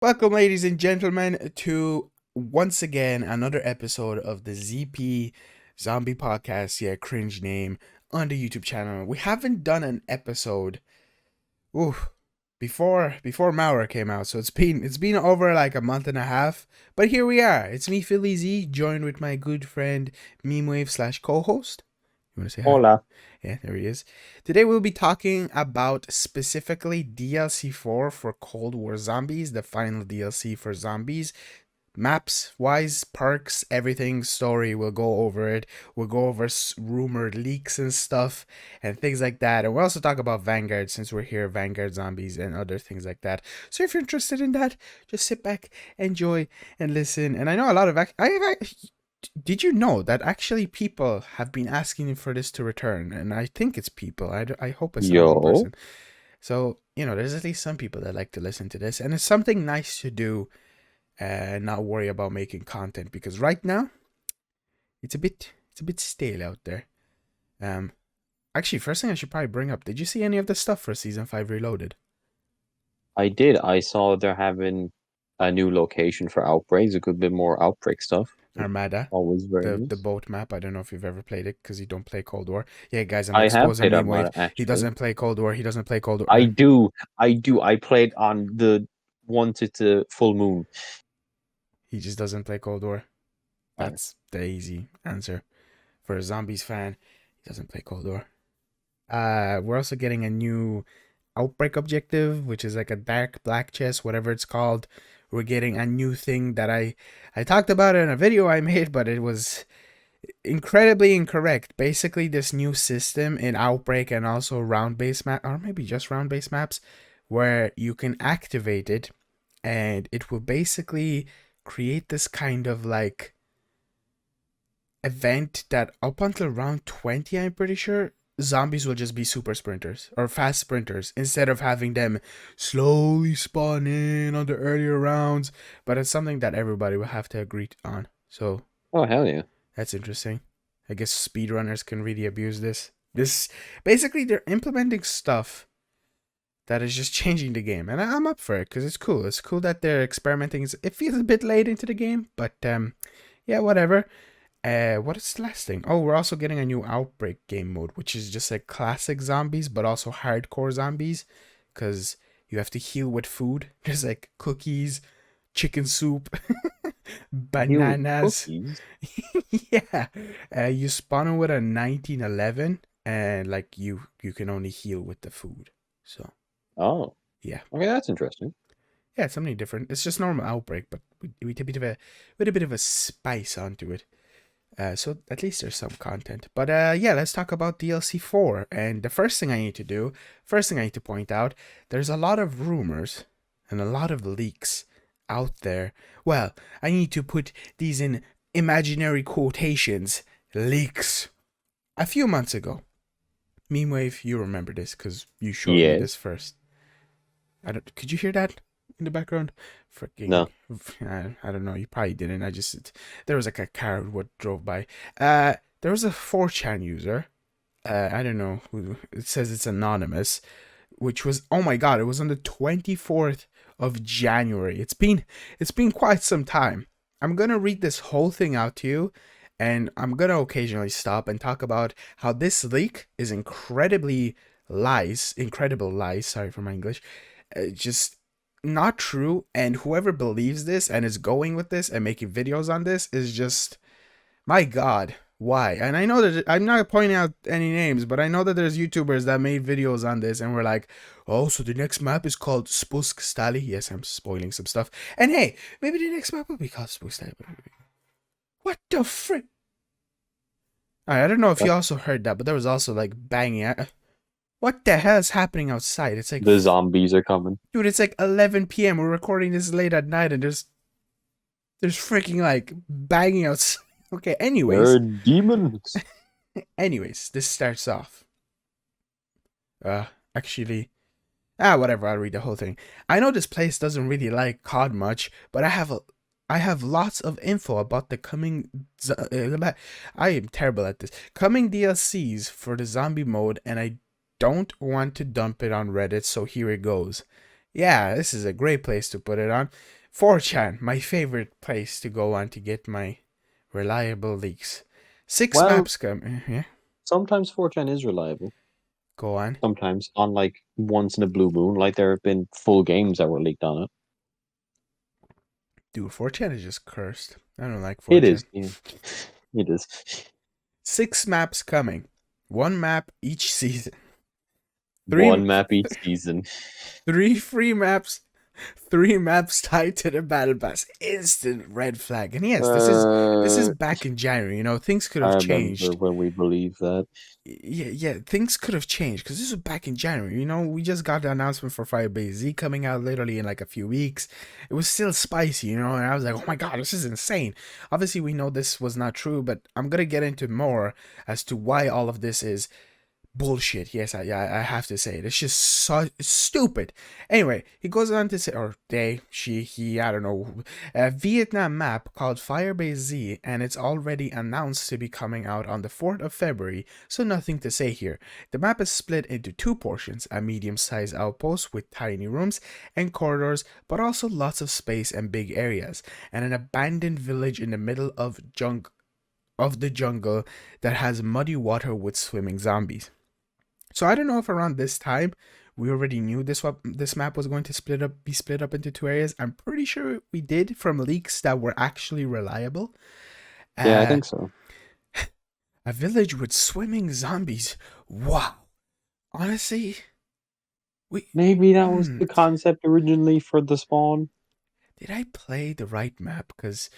Welcome, ladies and gentlemen, to once again another episode of the ZP Zombie Podcast. Yeah, cringe name on the YouTube channel. We haven't done an episode, ooh, before Malware came out, so it's been over like a month and a half. But here we are. It's me, Fili Zi, joined with my good friend Memewave slash co-host. You want to say hi? Hola. Yeah, there he is. Today we'll be talking about specifically DLC 4 for Cold War Zombies, the final DLC for Zombies. Maps, wise, perks, everything, story, we'll go over it. We'll go over rumored leaks and stuff and things like that. And we'll also talk about Vanguard since we're here, Vanguard Zombies and other things like that. So if you're interested in that, just sit back, enjoy, and listen. And I know a lot of... Did you know that actually people have been asking for this to return? And I think it's people. I hope it's not one Yo. person. So, there's at least some people that like to listen to this. And it's something nice to do and not worry about making content. Because right now, it's a bit stale out there. Actually, first thing I should probably bring up, did you see any of the stuff for Season 5 Reloaded? I did. I saw they're having a new location for Outbreaks, a good bit more Outbreak stuff. Armada, Always very the nice. boat map. I don't know if you've ever played it because you don't play Cold War. Yeah, guys, I'm I have exposing played Meme Wave. Armada, He actually. doesn't play Cold War. He doesn't play Cold I War. do. I do. I played on the Wanted to Full Moon. He just doesn't play Cold War. Fine. That's the easy answer. For a Zombies fan, he doesn't play Cold War. We're also getting a new Outbreak Objective, which is like a dark black chest, whatever it's called. We're getting a new thing that I talked about in a video I made, but it was incredibly incorrect. Basically, this new system in Outbreak and also round-based map, or maybe just round-based maps, where you can activate it, and it will basically create this kind of like event that up until round 20, I'm pretty sure, zombies will just be super sprinters or fast sprinters instead of having them slowly spawn in on the earlier rounds. But it's something that everybody will have to agree on. So Oh, hell yeah. that's interesting. I guess speedrunners can really abuse this. This basically they're implementing stuff that is just changing the game, and I'm up for it because it's cool. It's cool that they're experimenting. It feels a bit late into the game, but yeah, whatever. What is the last thing? Oh, we're also getting a new Outbreak game mode, which is just like classic zombies, but also hardcore zombies, because you have to heal with food. There's like cookies, chicken soup, Heal with bananas. cookies. Yeah, you spawn in with a 1911, and like you can only heal with the food. So Oh. yeah, Okay, that's interesting. yeah, it's something different. It's just normal Outbreak, but with a bit of a spice onto it. So at least there's some content. But yeah, let's talk about DLC 4. And the first thing I need to point out, there's a lot of rumors and a lot of leaks out there. Well, I need to put these in imaginary quotations. Leaks. A few months ago, Memewave, you remember this because you showed me this Yes. first. Could you hear that in the background? Freaking, No. I don't know. You probably didn't. There was like a car what drove by. There was a 4chan user. I don't know who. It says it's anonymous, which was, oh my god, it was on the 24th of January. It's been quite some time. I'm gonna read this whole thing out to you, and I'm gonna occasionally stop and talk about how this leak is incredible lies. Sorry for my English. Just not true, and whoever believes this and is going with this and making videos on this is just, my god, why? And I know that I'm not pointing out any names, but I know that there's YouTubers that made videos on this and were like, oh, so the next map is called Spusk Stali. Yes, I'm spoiling some stuff. And hey, maybe the next map will be called Spusk Stali. What the frick? I don't know if you What? also heard that, but there was also like banging. What the hell is happening outside? It's like, The zombies are coming. dude, it's like 11 p.m. We're recording this late at night, and there's freaking like banging outside. Okay, They're demons. anyways, this starts off. Actually, whatever. I'll read the whole thing. I know this place doesn't really like COD much, but I have lots of info about the coming. I am terrible at this. Coming DLCs for the zombie mode, and I don't want to dump it on Reddit, so here it goes. Yeah, this is a great place to put it on. 4chan, my favorite place to go on to get my reliable leaks. Six Well, maps come. Yeah, sometimes 4chan is reliable. go on. Sometimes, on like once in a blue moon, like there have been full games that were leaked on it. Dude, 4chan is just cursed. I don't like It 4chan. is, yeah. It is. 6 maps coming. 1 map each season. Three One map each season. three free maps. 3 maps tied to the battle pass. Instant red flag. And yes, this is Uh, back in January. You know, things could I have remember changed. when we believed that. Yeah, things could have changed because this was back in January. You know, we just got the announcement for Fire Z coming out literally in like a few weeks. It was still spicy, you know, and I was like, oh my god, this is insane. Obviously, we know this was not true, but I'm gonna get into more as to why all of this is bullshit. Yes, I have to say it. It's just so stupid. Anyway, he goes on to say, or they, she, he, I don't know, a Vietnam map called Firebase Z, and it's already announced to be coming out on the 4th of February, so nothing to say here. The map is split into 2 portions, a medium-sized outpost with tiny rooms and corridors, but also lots of space and big areas, and an abandoned village in the middle of the jungle that has muddy water with swimming zombies. So I don't know if around this time we already knew this map was going to be split up into 2 areas. I'm pretty sure we did from leaks that were actually reliable. Yeah, I Uh, think so. a village with swimming zombies. Wow. Honestly, we Maybe that was hmm, the concept originally for the spawn. did I play the right map? Because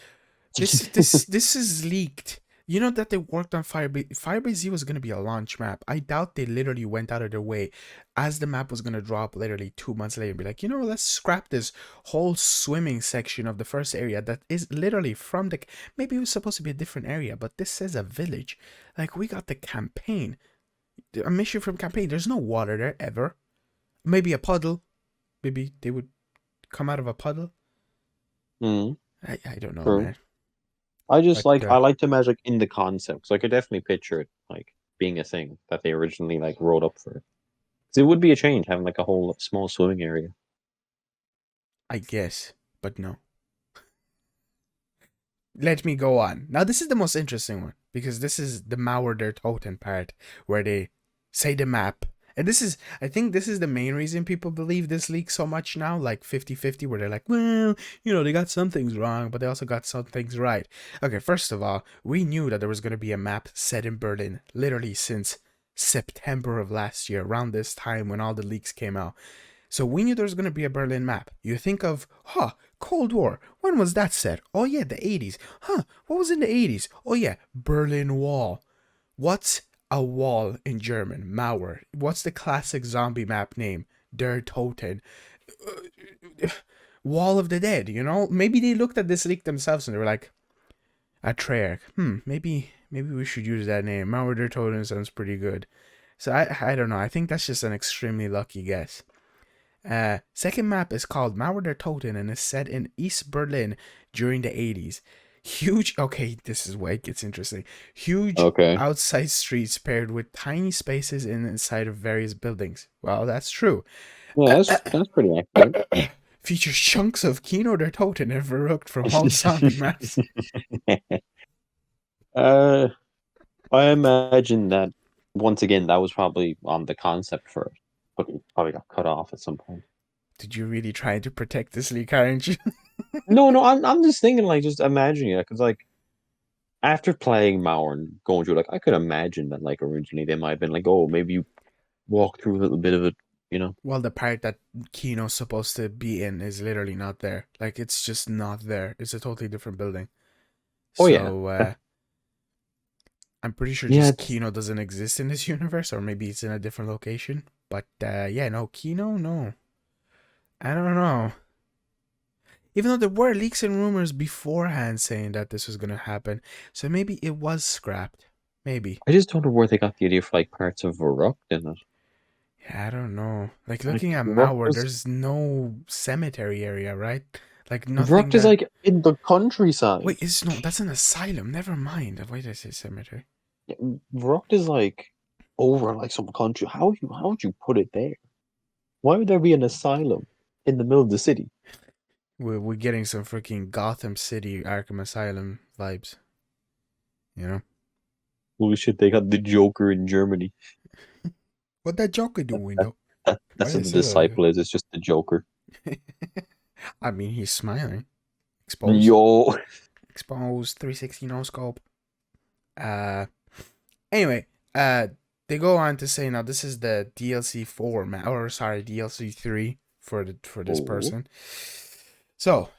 this is leaked. You know that they worked on Firebase. Firebase Z was gonna be a launch map. I doubt they literally went out of their way as the map was gonna drop literally 2 months later. Be like, let's scrap this whole swimming section of the first area that is literally from the. Maybe it was supposed to be a different area, but this says a village. Like we got the campaign, a mission from campaign. There's no water there ever. Maybe a puddle. Maybe they would come out of a puddle. Hmm, I don't know, true. man. I just But like I like to imagine like, in the concept, so I could definitely picture it like being a thing that they originally like wrote up for. 'Cause it would be a change having like a whole small swimming area. I guess, but no. Let me go on. Now, this is the most interesting one because this is the Malwarder Toten part where they say the map. And I think this is the main reason people believe this leak so much now, like 50-50, where they're like, well, they got some things wrong, but they also got some things right. Okay, first of all, we knew that there was going to be a map set in Berlin literally since September of last year, around this time when all the leaks came out. So we knew there was going to be a Berlin map. You think of, Cold War. When was that set? Oh, yeah, the 80s. What was in the 80s? Oh, yeah, Berlin Wall. What's a wall in German? Mauer. What's the classic zombie map name? Der Toten. Wall of the Dead, Maybe they looked at this leak themselves and they were like, a Treyarch. Maybe we should use that name. Mauer der Toten sounds pretty good. So I don't know. I think that's just an extremely lucky guess. Second map is called Malwarder Toten and is set in East Berlin during the 80s. Huge, okay, this is where it gets interesting. Huge Okay. outside streets paired with tiny spaces inside of various buildings. Well, that's true. Yeah, that's pretty accurate. Features chunks of Kino der Toten and Verrückt from all zombie maps. uh, I imagine that once again that was probably on the concept first, but it probably got cut off at some point. Did you really try to protect this leak, aren't you? No, no, I'm just thinking like just imagining it because like after playing Mauer and going through like I could imagine that like originally they might have been like, oh, maybe you walk through a little bit of it, you know. Well, the part that Kino's supposed to be in is literally not there. Like, it's just not there. It's a totally different building. Oh yeah, So, I'm pretty sure yeah. just It's, Kino doesn't exist in this universe, or maybe it's in a different location. But yeah, no, Kino, no. I don't know. Even though there were leaks and rumors beforehand saying that this was gonna happen, so maybe it was scrapped. Maybe. I just don't know where they got the idea for like parts of Varuk in it. Yeah, I don't know. Like Like looking at Varuk Malware, was there's no cemetery area, right? Like nothing Varuk is that. like in the countryside. Wait, it's no. That's an asylum. Never mind. Why did I say cemetery? Yeah, Varuk is like over like some country. How would you put it there? Why would there be an asylum? in the middle of the city. We're getting some freaking Gotham City Arkham Asylum vibes. You know Holy shit, they got the Joker in Germany. what that Joker doing That, though? Why that's did what they the say disciple is. It's just the Joker. that? I mean, he's smiling. Exposed. Yo. Exposed. 360 no scope. Uh. Anyway. Uh. They go on to say now this is the DLC 4 or sorry DLC 3 for this Oh. person. So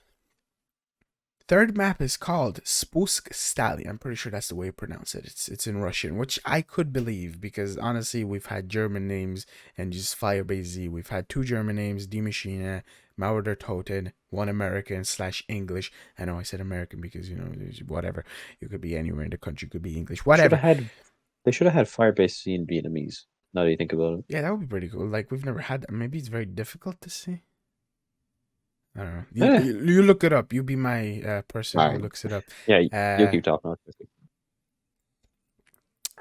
third map is called Spusk Stali. I'm pretty sure that's the way you pronounce it. It's in Russian, which I could believe because honestly, we've had German names and just Firebase Z. We've had two German names, Die Maschine, Malwarder Toten, one American / English. I know I said American because whatever. You could be anywhere in the country, could be English, Should have whatever. had they should have had Firebase C in Vietnamese. Now that you think about it. Yeah, that would be pretty cool. Like we've never had that. Maybe it's very difficult to see. I don't know. You, Eh. you, you look it up. You be my person who Alright. looks it up. Yeah, you Uh, keep talking.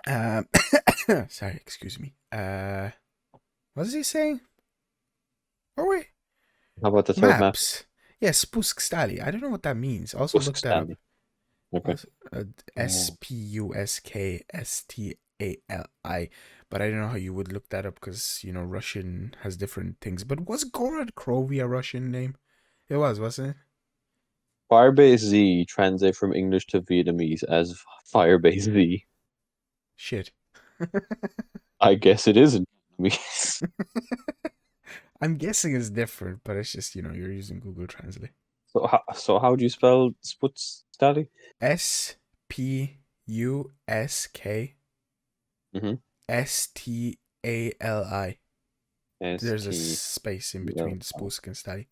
Uh, sorry, excuse me. What is he saying? Oh wait, How about the third map? maps. Yes, Spusk Stali. I don't know what that means. Also Busk look that up. Stanley. Okay. Also, Oh. Spuskstali. But I don't know how you would look that up because Russian has different things. But was Gorod Krovi a Russian name? It was, wasn't it? Firebase Z translate from English to Vietnamese as Firebase Z. Shit. I guess it isn't Vietnamese. I'm guessing it's different, but it's just you're using Google Translate. So how do you spell Sputs Stali? Spusk Mm-hmm. Stali. S There's a T space in E L between I. Spusk and Stali.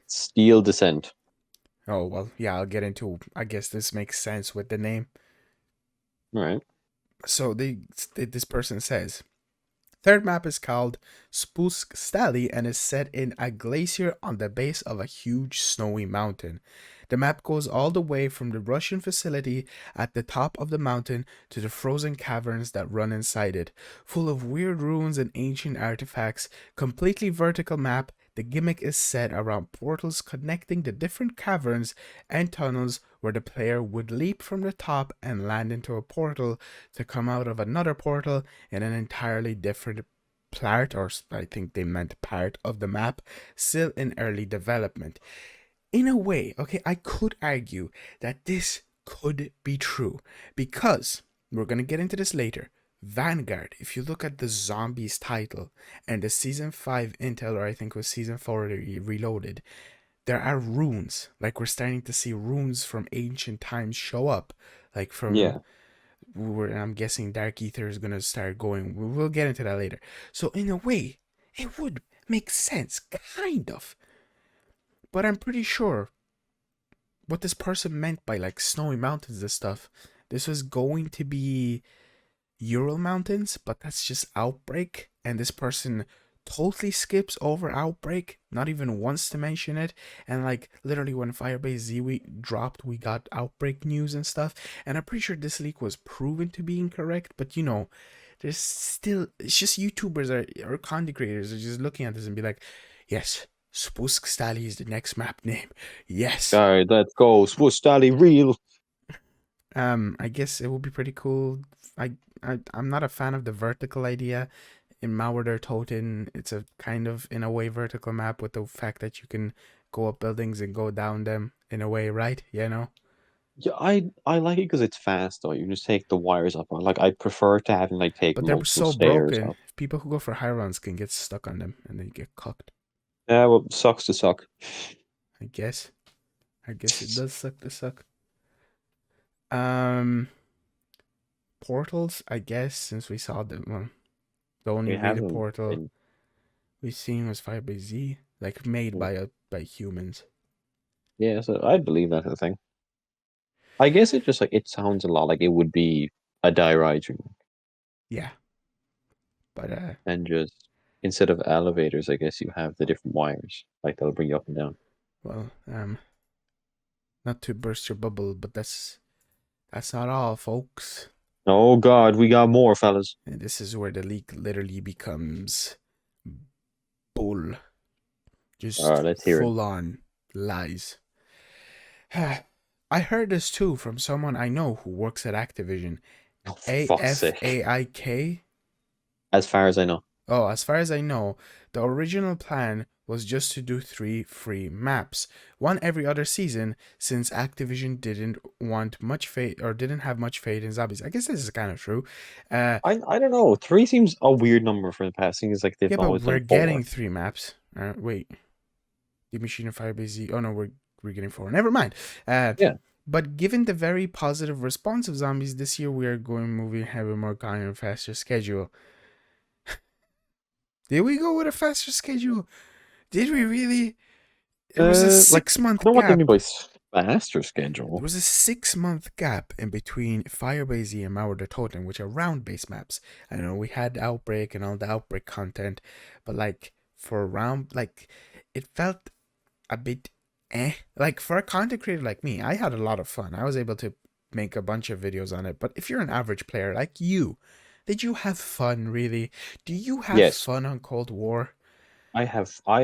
Steel Descent. Oh, well, yeah, I'll get into I guess this makes sense with the name. All right. So this person says, third map is called Spusk Stali and is set in a glacier on the base of a huge snowy mountain. The map goes all the way from the Russian facility at the top of the mountain to the frozen caverns that run inside it, full of weird ruins and ancient artifacts. Completely vertical map. The gimmick is set around portals connecting the different caverns and tunnels where the player would leap from the top and land into a portal to come out of another portal in an entirely different part, or I think they meant part of the map, still in early development. In a way, okay, I could argue that this could be true because we're going to get into this later. Vanguard, if you look at the Zombies title and the season 5 intel, or I think it was season 4 reloaded, there are runes. Like we're starting to see runes from ancient times show up. Like from Yeah. I'm guessing Dark Ether is gonna start going. We'll get into that later. So in a way, it would make sense, kind of. But I'm pretty sure what this person meant by like snowy mountains and stuff. This was going to be Ural Mountains, but that's just Outbreak, and this person totally skips over Outbreak, not even once to mention it. And like literally when Firebase Z we dropped, we got Outbreak news and stuff. And I'm pretty sure this leak was proven to be incorrect, but there's still it's just YouTubers or content creators are just looking at this and be like, yes, Spusk Stali is the next map name. Yes. All right, let's go. Spuss Stali real. I guess it would be pretty cool. I'm not a fan of the vertical idea. In Malwarder Toten, it's a kind of in a way vertical map with the fact that you can go up buildings and go down them in a way, right? Yeah, I like it because it's fast though. You can just take the wires up. Like I prefer to having like take But they're multiple so stairs broken. up. People who go for high runs can get stuck on them and they get cooked. Yeah, well, sucks to suck. I guess. I guess it does suck to suck. Um, portals. I guess since we saw them, well, the only We really haven't portal been. we seen was Firebase Z, like made by humans. Yeah, so I believe that's a thing. I guess it just like it sounds a lot like it would be a die rising, Yeah, but and just instead of elevators, I guess you have the different wires like that'll bring you up and down. well, not to burst your bubble, but that's not all, folks. Oh God, we got more fellas. And this is where the leak literally becomes bull. Just Let's hear it. full on lies. I heard this too from someone I know who works at Activision. Oh, for fuck's sake. AFAIK. As far as I know. Oh, as far as I know, the original plan was just to do 3 free maps, one every other season, since Activision didn't want much faith or didn't have much faith in zombies. I guess this is kind of true. Uh, I don't know. Three seems a weird number for the past. Things like they've yeah, but always we're done four. getting 3 maps. Wait, the Machine of Firebase Z. Oh no, we're getting 4. Never mind. Uh, Yeah. but given the very positive response of zombies this year, we are going moving have a more kind and faster schedule. Did we go with a faster schedule? Did we really? It was a Like, six I month don't know what they mean gap. by faster There schedule. was a 6 month gap in between Firebase and Malwarder Toten, which are round based maps. I know we had Outbreak and all the Outbreak content, but like for round, like it felt a bit Like for a content creator like me, I had a lot of fun. I was able to make a bunch of videos on it. But if you're an average player like you, did you have fun really? Do you have Yes, fun on Cold War? I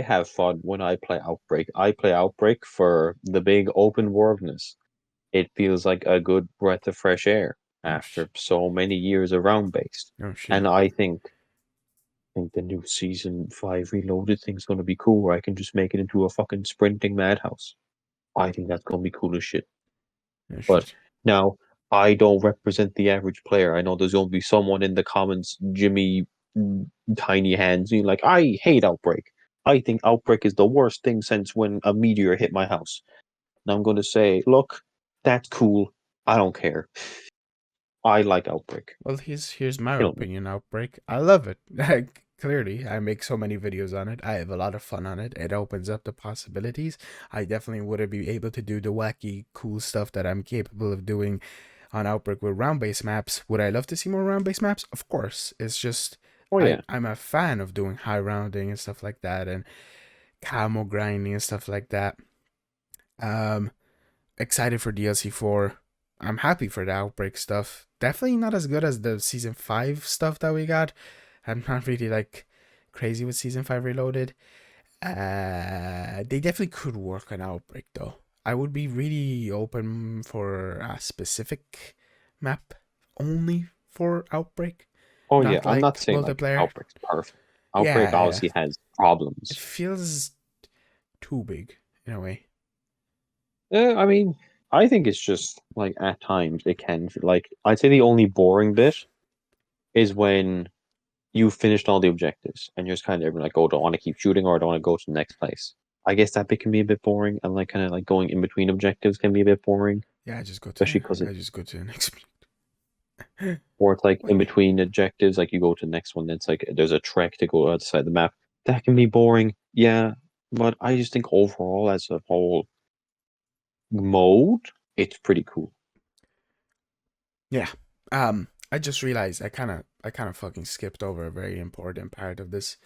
have fun when I play Outbreak. I play Outbreak for the big open worldness. It feels like a good breath of fresh air Oh, after so many years around based. oh shit. And I think the new season 5 reloaded thing's gonna be cool where I can just make it into a fucking sprinting madhouse. I think that's gonna be cool as shit. Oh But shit. now I don't represent the average player. I know there's gonna be someone in the comments, Jimmy Tiny Hands, being like, I hate Outbreak. I think Outbreak is the worst thing since when a meteor hit my house. And I'm gonna say, look, that's cool. I don't care. I like Outbreak. Well, here's my Kill me. opinion. Outbreak. I love it. Clearly, I make so many videos on it. I have a lot of fun on it. It opens up the possibilities. I definitely wouldn't be able to do the wacky, cool stuff that I'm capable of doing on Outbreak with round-based maps. Would I love to see more round-based maps? Of course. It's just Oh yeah. I'm a fan of doing high rounding and stuff like that, and camo grinding and stuff like that. Um, excited for DLC 4. I'm happy for the Outbreak stuff. Definitely not as good as the Season 5 stuff that we got. I'm not really like crazy with Season 5 Reloaded. They definitely could work on Outbreak though. I would be really open for a specific map only for Outbreak, Oh yeah. not I'm not like saying like multiplayer. Outbreak's perfect. Outbreak Yeah, obviously has it problems. feels too big in a way. I mean, I think it's just like at times it can like I'd say the only boring bit is when you finished all the objectives and you're just kind of like, oh, don't want to keep shooting or I don't want to go to the next place. I guess that bit can be a bit boring, and like kind of like going in between objectives can be a bit boring, Yeah, especially because I just go to the next. or it's like Wait, in between objectives, like you go to the next one, it's like there's a trek to go outside the map. That can be boring, yeah, but I just think overall, as a whole mode, it's pretty cool. yeah. I just realized I kind of fucking skipped over a very important part of this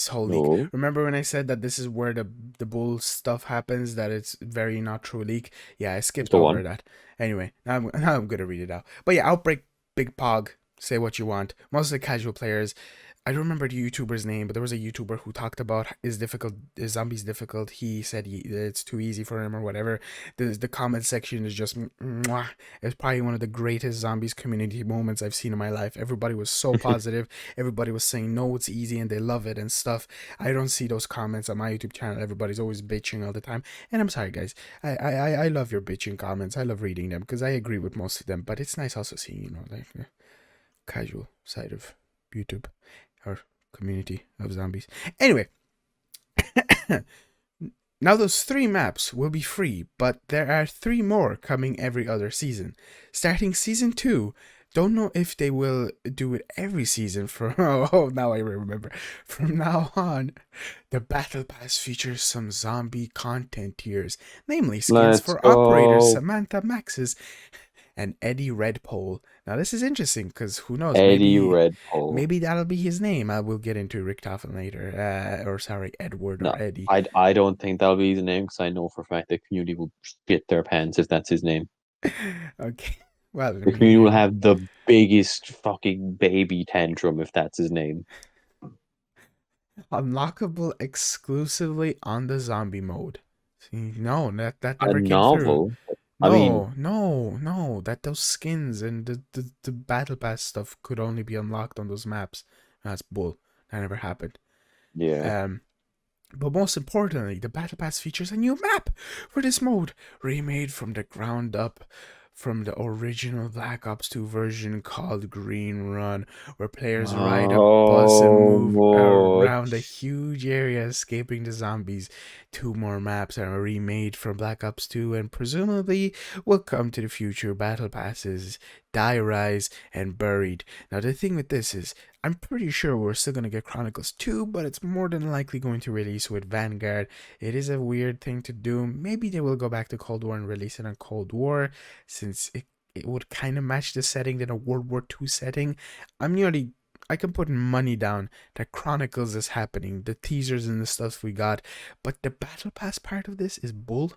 whole leak. No, Remember when I said that this is where the bull stuff happens, that it's very not true leak? Yeah, I skipped go over on. that. Anyway, now I'm gonna read it out. But yeah, Outbreak, Big Pog, say what you want. Most of the casual players, I don't remember the YouTuber's name, but there was a YouTuber who talked about is zombies difficult. He said it's too easy for him or whatever. The comment section is just mwah. It's probably one of the greatest zombies community moments I've seen in my life. Everybody was so positive. Everybody was saying no, it's easy and they love it and stuff. I don't see those comments on my YouTube channel. Everybody's always bitching all the time, and I'm sorry, guys. I love your bitching comments. I love reading them because I agree with most of them. But it's nice also seeing like casual side of YouTube or community of zombies. Anyway, now those 3 maps will be free, but there are 3 more coming every other season. Starting season 2, don't know if they will do it every season from oh now I remember. From now on, the battle pass features some zombie content tiers, namely skins Let's for operators go, Samantha Maxes and Eddie Redpole. Now this is interesting because who knows? Eddie Redpole. Maybe that'll be his name. I will get into Richtofen later, or sorry, Edward or No, Eddie. I don't think that'll be his name because I know for a fact the community will shit their pants if that's his name. Okay, well, I The community will mean, have the biggest fucking baby tantrum if that's his name. Unlockable exclusively on the zombie mode. See, no, that A never came through. novel. I mean, No, that those skins and the battle pass stuff could only be unlocked on those maps. That's bull. That never happened. yeah. Um, but most importantly, the battle pass features a new map for this mode, remade from the ground up from the original Black Ops 2 version called Green Run, where players ride a bus and Oh, move what? around a huge area escaping the zombies. Two more maps are remade from Black Ops 2 and presumably will come to the future battle passes, Die Rise, and Buried. Now the thing with this is, I'm pretty sure we're still going to get Chronicles 2, but it's more than likely going to release with Vanguard. It is a weird thing to do. Maybe they will go back to Cold War and release it on Cold War, since it would kind of match the setting than a World War II setting. I can put money down that Chronicles is happening, the teasers and the stuff we got, but the Battle Pass part of this is bull.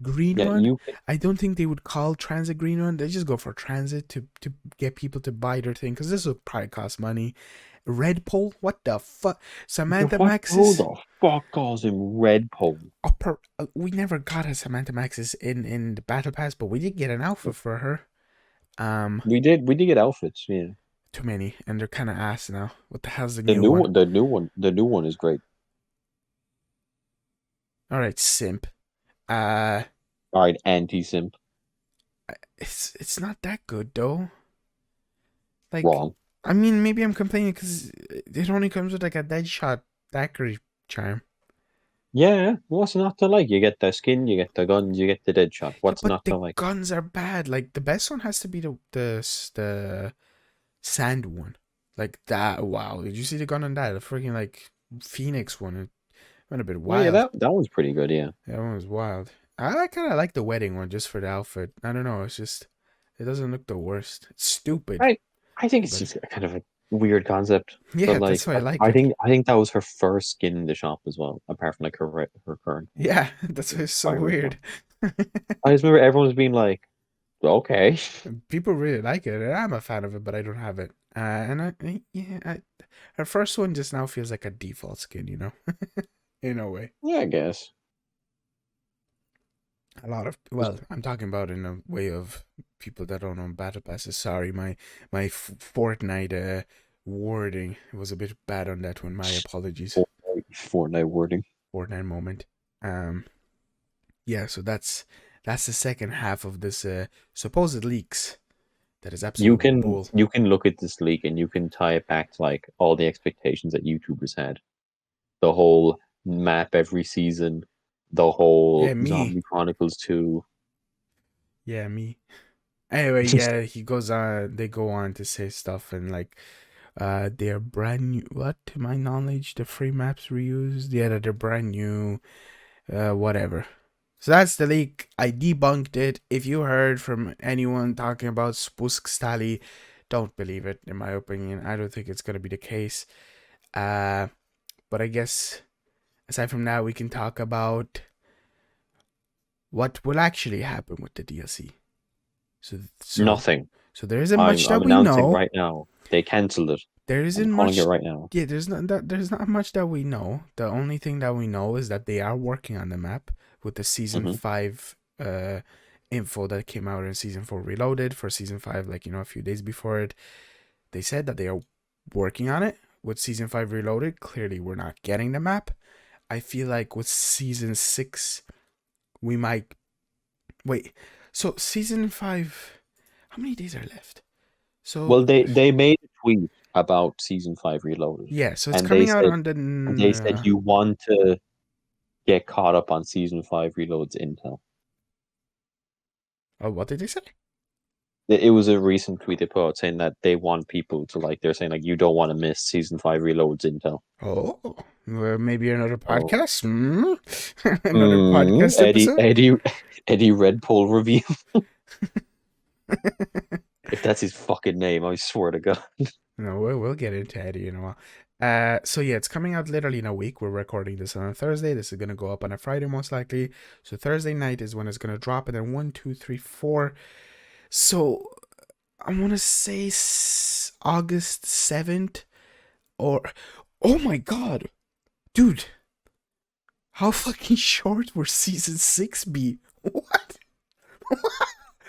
Green Yeah, Run, you can. I don't think they would call transit Green Run. They just go for transit to get people to buy their thing, because this will probably cost money. Red Pole, what the fuck? Samantha What? Who Maxis the fuck calls him Red Pole? upper. We never got a Samantha Maxis in the battle pass, but we did get an outfit for her. Um, We did get outfits. Yeah, Too many, and they're kind of ass now. What the hell's the the new new one? one, the new one is great. All right, simp. Uh, All right, anti-simp. it's not that good though. Like, Wrong. I mean, maybe I'm complaining because it only comes with like a dead shot daiquiri charm. Yeah, what's not to like? You get the skin, you get the guns, you get the dead shot. Yeah, What's but not to the like? guns are bad. Like the best one has to be the sand one. Like that. Wow, did you see the gun on that? The freaking like Phoenix one. It went a bit Oh yeah, wild. that one's pretty good. Yeah. That one was wild. I kind of like the wedding one just for the outfit. I don't know. It's just it doesn't look the worst. It's stupid, I I think it's but just kind of a weird concept, but yeah, like that's why I like I it. think I think that was her first skin in the shop as well, apart from like her current one. Yeah, that's why it's so I remember. weird. I just remember everyone was being like, okay. People really like it, and I'm a fan of it, but I don't have it. Her first one just now feels like a default skin, in a way. Yeah, I guess. A lot of Just, well, I'm talking about in a way of people that don't own battle passes. Sorry, my Fortnite wording was a bit bad on that one. My apologies. Fortnite wording. Fortnite moment. Um, yeah. So that's the second half of this supposed leaks. That is You absolute can bull. you can look at this leak and you can tie it back to like all the expectations that YouTubers had. The whole map every season, the Yeah, whole me. Zombie Chronicles 2. Yeah, me. Anyway, yeah, he goes on. They go on to say stuff and like, they're brand new. What, to my knowledge, the free maps reused. Yeah, they're brand new. Whatever. So that's the leak. I debunked it. If you heard from anyone talking about Spusk Stali, don't believe it. In my opinion, I don't think it's gonna be the case. Uh, but I guess aside from that, we can talk about what will actually happen with the DLC. So so Nothing. so there isn't I'm much I'm that we announcing know. right now. They cancelled it. There I'm isn't calling it much. right now. Yeah, there's not much that we know. The only thing that we know is that they are working on the map with the season Hmm. 5 info that came out in season 4 Reloaded for season 5, like a few days before it. They said that they are working on it with season 5 Reloaded. Clearly, we're not getting the map. I feel like with season 6, we might wait. So season 5, how many days are left? Well, So they made a tweet about season 5 Reloaded, yeah, so it's and they coming out said on the and they said you want to get caught up on season 5 Reload's intel. oh, what did they say? It was a recent tweet they put out saying that they want people to like. They're saying like you don't want to miss season 5 Reload's intel. Oh, well, maybe another Oh, podcast. Another podcast Eddie episode. Eddie Eddie Red Bull review. If that's his fucking name, I swear to God. No, we'll get into Eddie in a while. So yeah, it's coming out literally in a week. We're recording this on a Thursday. This is gonna go up on a Friday most likely. So Thursday night is when it's gonna drop, and then 1, 2, 3, 4. So I want to say August 7th, or oh my god, Dude, how fucking short will season 6 be? What?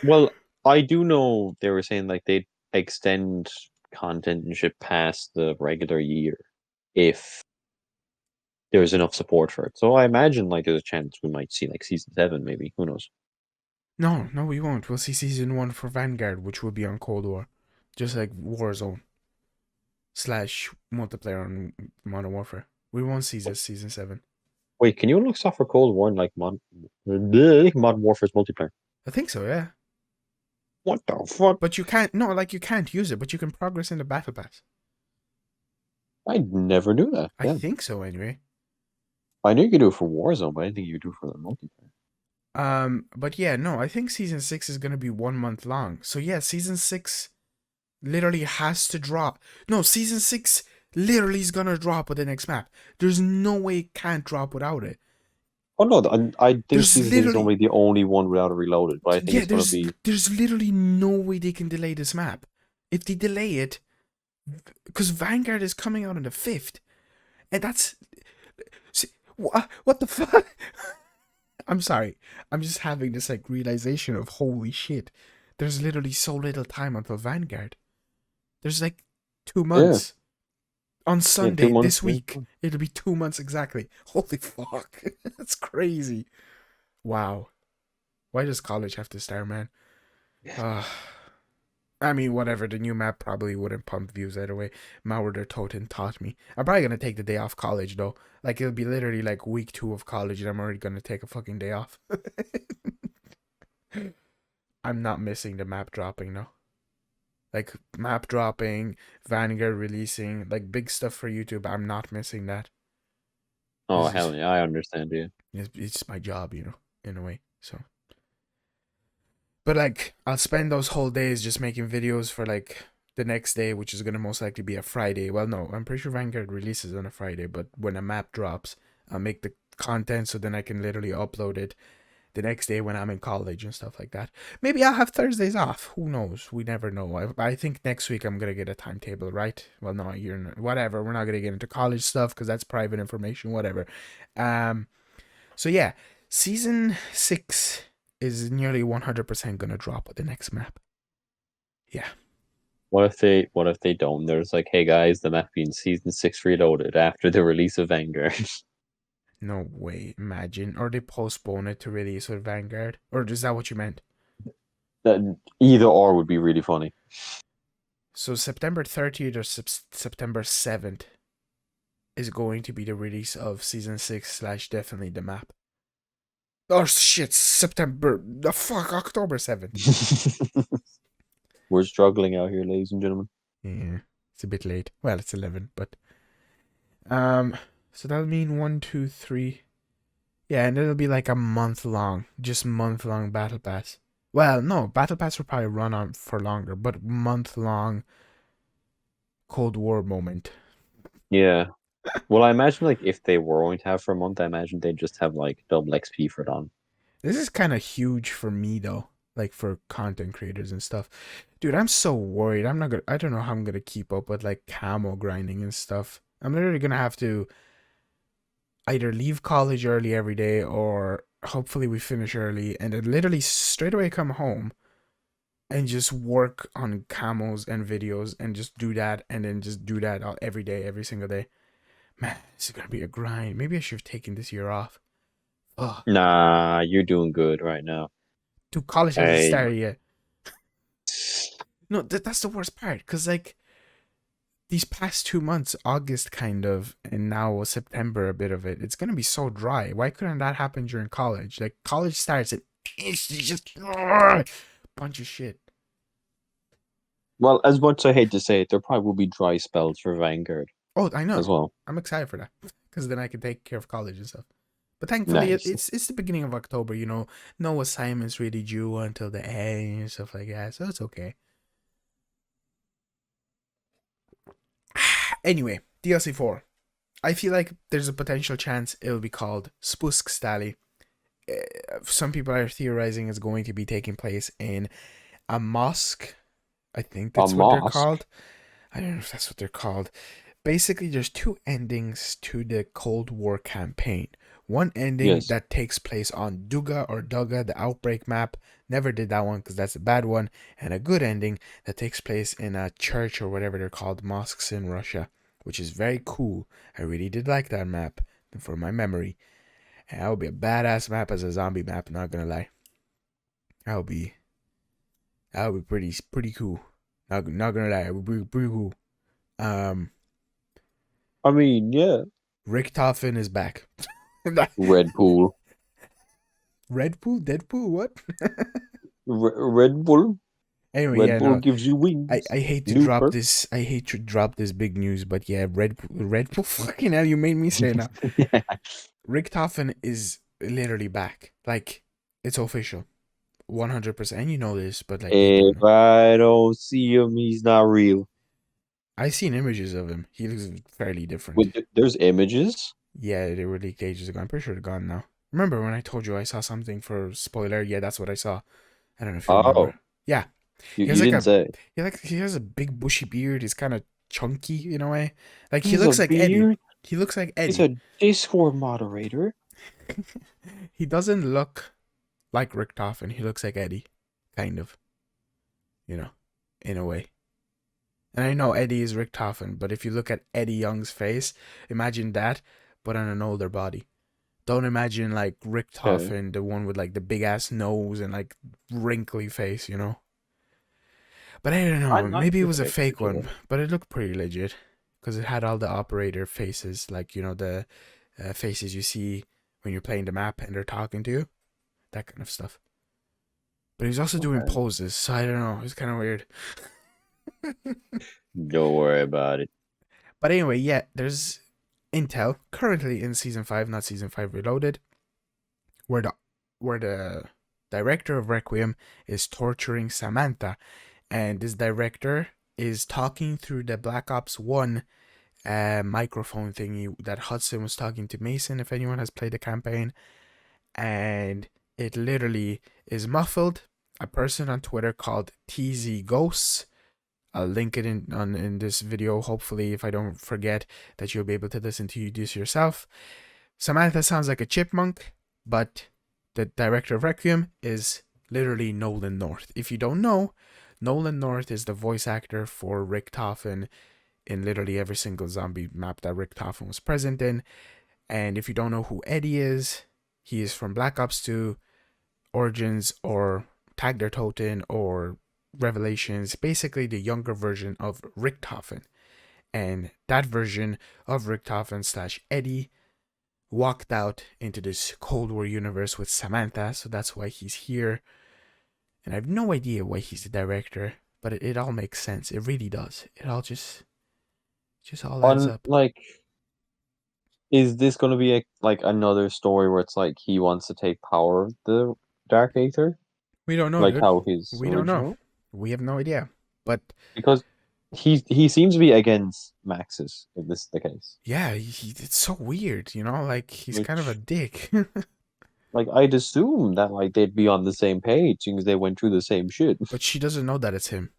Well, I do know they were saying like they'd extend content and shit past the regular year if there's enough support for it. So I imagine like there's a chance we might see like season 7, maybe. Who knows? No, no, we won't. We'll see season 1 for Vanguard, which will be on Cold War. Just like Warzone slash multiplayer on Modern Warfare. We won't see this season 7. Wait, can you unlock stuff for Cold War in like Modern Warfare's multiplayer? I think so, yeah. What the fuck? But you can't, no, like you can't use it, but you can progress in the Battle Pass. I never knew that. I Yeah. think so, anyway. I knew you could do it for Warzone, but I didn't think you could do it for the multiplayer. But yeah, no, I think season 6 is gonna be 1 month long. So yeah, season 6 literally has to drop. No, season 6 literally is gonna drop with the next map. There's no way it can't drop without it. Oh no, I think There's season 6 is literally, normally the only one without a reloaded, but I think yeah, it's gonna be. there's literally no way they can delay this map. If they delay it, because Vanguard is coming out on the 5th, and that's, see, what the fuck? I'm sorry. I'm just having this like realization of holy shit. There's literally so little time until Vanguard. There's like 2 months. On Yeah, two Sunday months. this Yeah. week, it'll be 2 months exactly. Holy fuck. That's crazy. Wow. Why does college have to start, man? Uh, I mean, whatever. The new map probably wouldn't pump views either way. Malwarder Toten taught me. I'm probably gonna take the day off college though. Like it'll be literally like week 2 of college, and I'm already gonna take a fucking day off. I'm not missing the map dropping though. Like map dropping, Vanguard releasing, like big stuff for YouTube. I'm not missing that. Oh It's hell just yeah, I understand you. it's my job, in a way. So, but like I'll spend those whole days just making videos for like the next day, which is gonna most likely be a Friday. Well, no, I'm pretty sure Vanguard releases on a Friday, but when a map drops, I'll make the content so then I can literally upload it the next day when I'm in college and stuff like that. Maybe I'll have Thursdays off. Who knows? We never know. I think next week I'm gonna get a timetable, right? Well, no, you're not, whatever. We're not gonna get into college stuff because that's private information. Whatever. Um. So yeah, season 6 is nearly 100% gonna drop with the next map. Yeah. What if they don't? There's like, hey guys, the map being season 6 reloaded after the release of Vanguard. No way. Imagine. Or they postpone it to release with Vanguard. Or is that what you meant? That either or would be really funny. So September 30th or September 7th is going to be the release of season 6 slash definitely the map. Oh shit, September, the fuck, October 7th. We're struggling out here, ladies and gentlemen. Yeah, it's a bit late. Well, it's 11, but um, so that'll mean 1, 2, 3. Yeah, and it'll be like a month long, just month long battle pass. Well, no, battle pass will probably run on for longer, but month long Cold War moment. Yeah. Well, I imagine like if they were going to have for a month, I imagine they'd just have like double XP for it on. This is kind of huge for me though, like for content creators and stuff. Dude, I'm so worried. I don't know how I'm gonna keep up with like camo grinding and stuff. I'm literally gonna have to either leave college early every day or hopefully we finish early and then literally straight away come home and just work on camos and videos and just do that and then just do that every day, every single day. Man, this is gonna be a grind. Maybe I should have taken this year off. Oh, Nah, you're doing good right now. dude, college hasn't I started yet. No, that's the worst part. Because, like, these past 2 months, August kind of, and now September, a bit of it, it's going to be so dry. Why couldn't that happen during college? Like, college starts and it's just bunch of shit. Well, as much as I hate to say it, there probably will be dry spells for Vanguard Oh, I as know. well. I'm excited for that. Because then I can take care of college and stuff. But thankfully, Nice. it's the beginning of October, No assignments really due until the end and stuff like that. So it's okay. Anyway, DLC 4. I feel like there's a potential chance it'll be called Spuskstali. Some people are theorizing it's going to be taking place in a mosque. I think A that's what they're mosque. called. I don't know if that's what they're called. basically there's two endings to the Cold War campaign. One ending Yes. that takes place on Duga or Duga, the Outbreak map. Never did that one because that's a bad one. And a good ending that takes place in a church or whatever they're called, mosques in Russia, which is very cool. I really did like that map for my memory. And that would be a badass map as a zombie map, not gonna lie. That would be pretty cool. Not gonna lie, it would be pretty cool. Um I mean, yeah. Richtofen is back. Red Pool. Red Bull, Deadpool, what? Red Bull. Anyway, Red yeah, Bull no. gives you I, wings. I hate to New drop perk. this. I hate to drop this big news, but yeah, Red Bull. Fucking hell, you made me say it now. Yeah. Richtofen is literally back. Like, it's official, 100%. You know this, but like you don't If know. I don't see him, he's not real. I've seen images of him. He looks fairly different. There's images. Yeah, they were leaked ages ago. I'm pretty sure they're gone now. Remember when I told you I saw something for spoiler? Yeah, that's what I saw. I don't know if you remember. Oh, Yeah, you, he has you like didn't a say. he has a big bushy beard. He's kind of chunky in a way. Like he He's a looks like Eddie. beard. He looks like He's Eddie. a Discord moderator. He doesn't look like Richtofen. He looks like Eddie, kind of. You know, in a way. And I know Eddie is Richtofen, but if you look at Eddie Young's face, imagine that, but on an older body. Don't imagine like Okay. Richtofen, the one with like the big ass nose and like wrinkly face, you know. But I don't know. I Maybe it see was a the fake picture. one, but it looked pretty legit because it had all the operator faces, like you know the faces you see when you're playing the map and they're talking to you, that kind of stuff. But he was also doing Okay. poses, so I don't know. It was kind of weird. Don't worry about it. But anyway, yeah, there's intel currently in season 5, not season 5 Reloaded, where the director of Requiem is torturing Samantha, and this director is talking through the Black Ops 1 microphone thingy that Hudson was talking to Mason, if anyone has played the campaign, and it literally is muffled. A person on Twitter called TZ Ghosts. I'll link it in this video. Hopefully, if I don't forget, that you'll be able to listen to this yourself. Samantha sounds like a chipmunk, but the director of Requiem is literally Nolan North. If you don't know, Nolan North is the voice actor for Richtofen in literally every single zombie map that Richtofen was present in. And if you don't know who Eddie is, he is from Black Ops 2, Origins, or Tagder Toten, or Revelations, basically the younger version of Richtofen. And that version of Richtofen slash Eddie walked out into this Cold War universe with Samantha, so that's why he's here. And I have no idea why he's the director, but it all makes sense. It really does. It all just all adds On up. like, is this gonna be like another story where it's like he wants to take power of the Dark Aether, We don't know, like dude. how his We don't know. original? We have no idea. But Because he seems to be against Maxis, if this is the case. yeah, it's so weird, you know? Like, he's kind of a Which, dick. like, I'd assume that like they'd be on the same page because they went through the same shit. But she doesn't know that it's him.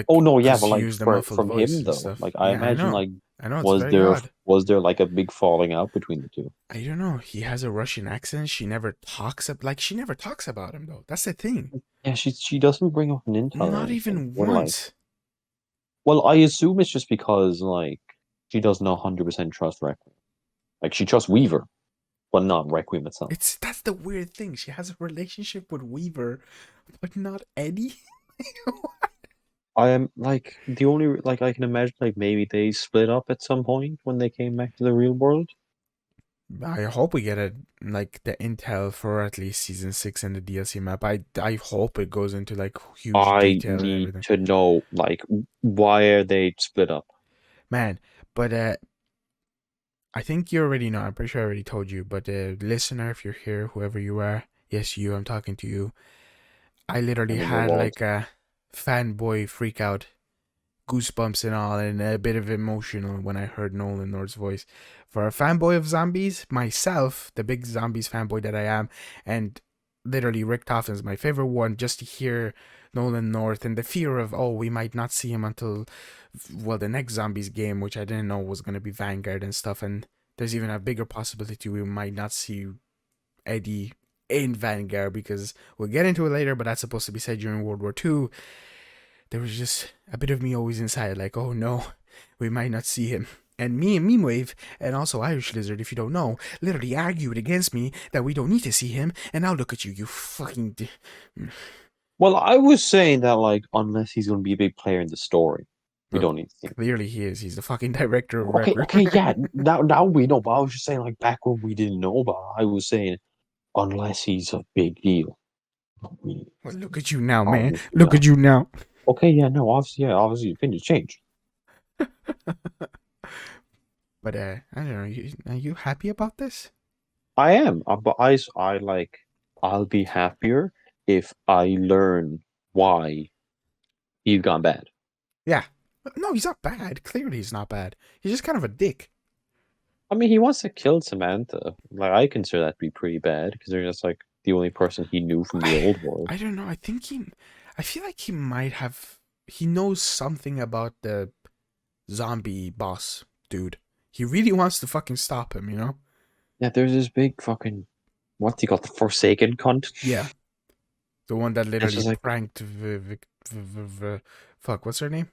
Oh Like, no, yeah, because but he like used the for muffled from voice him and though, stuff. like I Yeah, I imagine know. like I know, it's very odd. was there like a big falling out between the two? I don't know. He has a Russian accent. She never talks about him, though. That's the thing. Yeah, she doesn't bring up an intel or Not anything. even Or like, once. well, I assume it's just because like she doesn't 100% trust Requiem. Like she trusts Weaver, but not Requiem itself. That's the weird thing. She has a relationship with Weaver, but not Eddie. I am like the only like I can imagine like maybe they split up at some point when they came back to the real world. I hope we get like the intel for at least season 6 and the DLC map. I hope it goes into like huge I detail and need everything. to know like why are they split up? Man, but I think you already know. I'm pretty sure I already told you, but listener, if you're here, whoever you are, yes, you, I'm talking to you. I literally I'm in the had vault. like a fanboy freak out, goosebumps and all, and a bit of emotional when I heard Nolan North's voice. For a fanboy of zombies, myself, the big zombies fanboy that I am, and literally Richtofen is my favorite one, just to hear Nolan North and the fear of, oh, we might not see him until, well, the next Zombies game, which I didn't know was going to be Vanguard and stuff. And there's even a bigger possibility we might not see Eddie in Vanguard, because we'll get into it later, but that's supposed to be said during World War II. There was just a bit of me always inside, like, oh no, we might not see him. And me and Memewave, and also Irish Lizard, if you don't know, literally argued against me that we don't need to see him, and now look at you, you fucking... Well, I was saying that, like, unless he's going to be a big player in the story, we Well, don't need to see him. clearly he is. He's the fucking director of Okay, record. okay, yeah. Now we know, but I was just saying, like, back when we didn't know about it, I was saying, unless he's a big deal, we Well, look at you now, man. obviously Look not. at you now. Okay, yeah, no, obviously, opinions change. But, I don't know, are you happy about this? I am, but I like, I'll be happier if I learn why he's gone bad. Yeah. No, he's not bad. Clearly he's not bad. He's just kind of a dick. I mean, he wants to kill Samantha. Like, I consider that to be pretty bad because they're just like the only person he knew from the old world. I don't know. I feel like he might have, he knows something about the zombie boss dude. He really wants to fucking stop him, you know? Yeah, there's this big fucking, what's he called, the Forsaken cunt? Yeah. The one that It's literally just like, pranked, fuck, what's her name?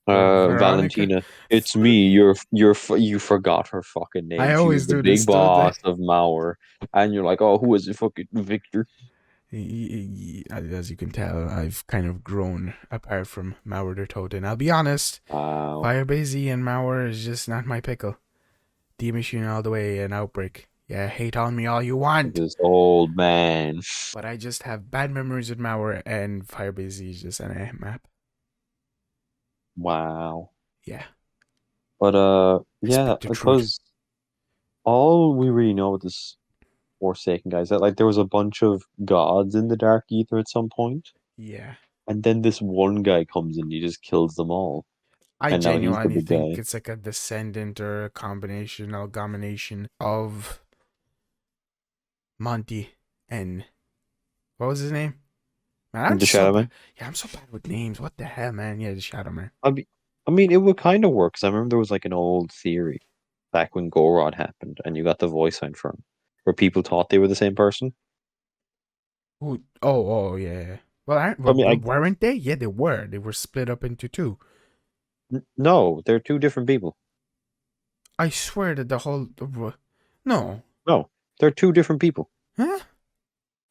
Veronica? Valentina, it's me. You forgot her fucking I name. She was always the do this, big don't I? boss of Mauer, and you're like, oh, who is it? Fucking Victor. As you can tell, I've kind of grown apart from Malwarder Toten. I'll be honest, Wow, Fili Zi and Malwar is just not my pickle. D-Machine all the way and Outbreak. Yeah, hate on me all you want. this old man. But I just have bad memories with Malwar, and Fili Zi is just an map. Wow. Yeah, But I yeah, speak the truth. because all we really know with this Forsaken guy is that like there was a bunch of gods in the Dark Ether at some point, Yeah. and then this one guy comes in, he just kills them all, I and now he's the genuinely big think guy. it's like a descendant or a combination, amalgamation of Monty and what was his name? Man, I'm The so Shadow bad. Man. Yeah, I'm so bad with names. What the hell, man? Yeah, the Shadow Man. I mean, I mean, it would kind of work because I remember there was like an old theory back when Gorod happened, and you got the voice line from where people thought they were the same person. Who? Oh, yeah. Yeah. Well, I mean, weren't they? Yeah, they were. They were split up into two. no, they're two different people. I swear that the whole. No. No, they're two different people. Huh?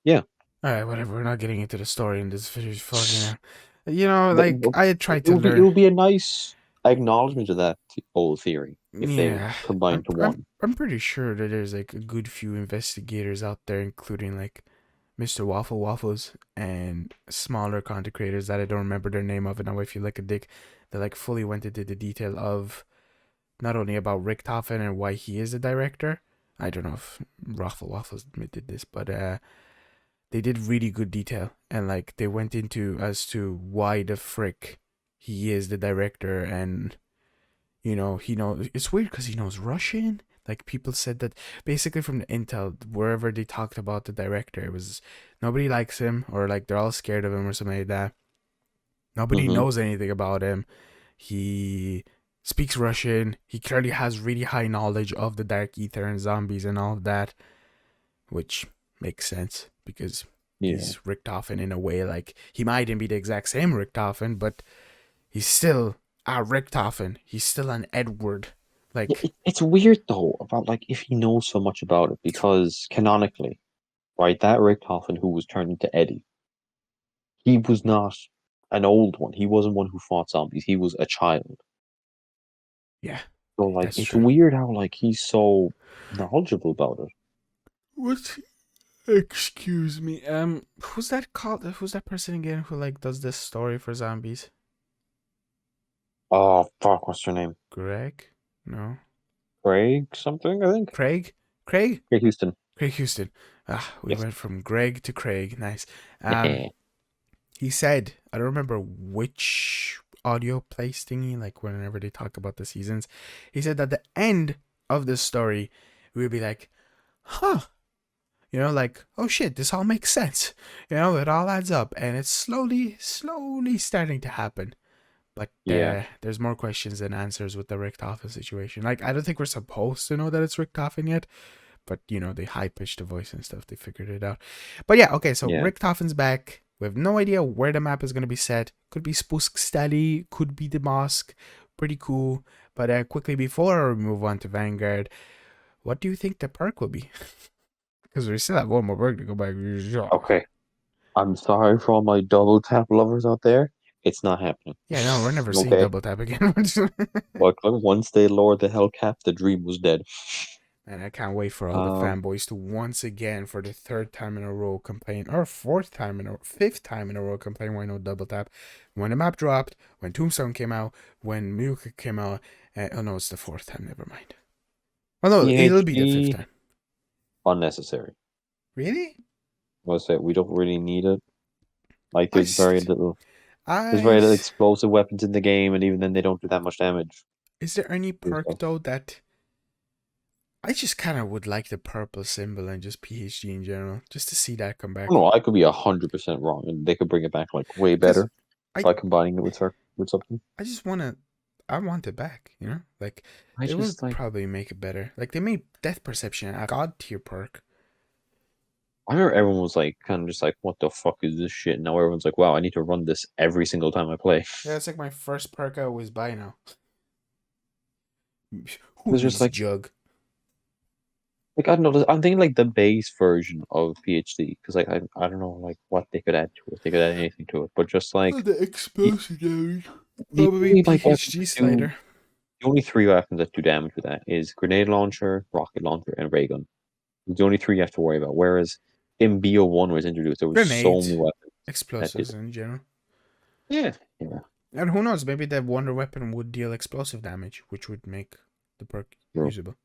Yeah. Alright, whatever. We're not getting into the story in this video. Fucking. You know, like, But I had tried it to would be it learn. would be a nice acknowledgement of that old theory if they Yeah. combined to one. I'm pretty sure that there's, like, a good few investigators out there, including, like, Mr. Waffle Waffles and smaller content creators that I don't remember their name of, and now I feel like a dick, that, like, fully went into the detail of not only about Richtofen and why he is the director. I don't know if Waffle Waffles did this, but they did really good detail, and like they went into as to why the frick he is the director. And he knows, it's weird because he knows Russian. Like, people said that basically from the intel, wherever they talked about the director, it was nobody likes him, or like they're all scared of him or something like that. Nobody Hmm. knows anything about him. He speaks Russian. He clearly has really high knowledge of the Dark Ether and zombies and all of that, which makes sense because Yeah. he's Richtofen in a way. Like, he mightn't be the exact same Richtofen, but he's still a Richtofen. He's still an Edward. Yeah, Like, it's weird though about like if he knows so much about it because canonically, right, that Richtofen who was turned into Eddie, he was not an old one. He wasn't one who fought zombies. He was a child. yeah, So like that's it's true. weird how like he's so knowledgeable about it. What? Excuse me. Who's that called? Who's that person again who like does this story for zombies? Oh fuck, what's her name? Greg? No. Craig something, I think. Craig? Craig? Craig Houston. Craig Houston. Ah, we Yes. went from Greg to Craig. Nice. He said, I don't remember which audio place thingy, like whenever they talk about the seasons, he said that the end of the story will be like, huh, You know, like, oh shit, this all makes sense. You know, it all adds up, and it's slowly starting to happen. But Yeah, there's more questions than answers with the Richtofen situation. Like, I don't think we're supposed to know that it's Richtofen yet, but you know, they high pitched the voice and stuff. They figured it out. But yeah, okay, so yeah, Richtofen's back. We have no idea where the map is going to be set. Could be Spuskstali, could be the mosque. Pretty cool. But quickly before we move on to Vanguard, what do you think the perk will be? Because we still have one more perk to go back. okay. I'm sorry for all my double tap lovers out there. It's not happening. Yeah, no, we're never seeing Okay. double tap again. But once they lowered the hell cap, the dream was dead. And I can't wait for all the Um, fanboys to once again, for the third time in a row, complain, or fifth time in a row, complain why no double tap. When the map dropped, when Tombstone came out, when Muka came out, oh no, it's the fourth time, never mind. Oh no, it'll be the fifth PhD time. unnecessary. Really? I say we don't really need it. Like I, there's very I, little explosive weapons in the game, and even then they don't do that much damage. is there any perk So, though that I just kind of would like the purple symbol and just PhD in general, just to see that come I don't back? know. I could be 100% wrong, and they could bring it back like way Because better I by combining it with something. I just I want it back, you know? Like, I they will just like probably make it better. Like, they made Death Perception a god tier perk. I remember everyone was like kind of just like, what the fuck is this shit? Now everyone's like, wow, I need to run this every single time I play. Yeah, it's like my first perk I always buy now. Who It's just needs like Jug? I don't know. I'm thinking like the base version of PhD because I don't know like what they could add to it. They could add anything to it, but just Oh, like the the, explosive damage. the Probably only like weapons PhD that do slider. the only three weapons that do damage with that is grenade launcher, rocket launcher, and ray gun. The only three you have to worry about. Whereas in BO1 was introduced, there was so many Grenades. weapons that did Explosives it. in general. Yeah, yeah, And who knows, maybe that wonder weapon would deal explosive damage, which would make the perk true. usable.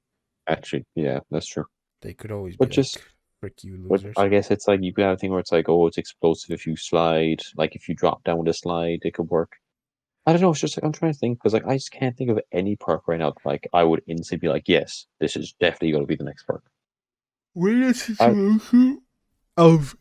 Actually, yeah, that's true. They could always But be just like, frick you But losers. I guess it's like you could have a thing where it's like, oh, it's explosive if you slide. Like if you drop down with a slide, it could work. I don't know. It's just like I'm trying to think because like I just can't think of any perk right now. Like I would instantly be like, yes, this is definitely going to be the next perk. We're in a I, situation of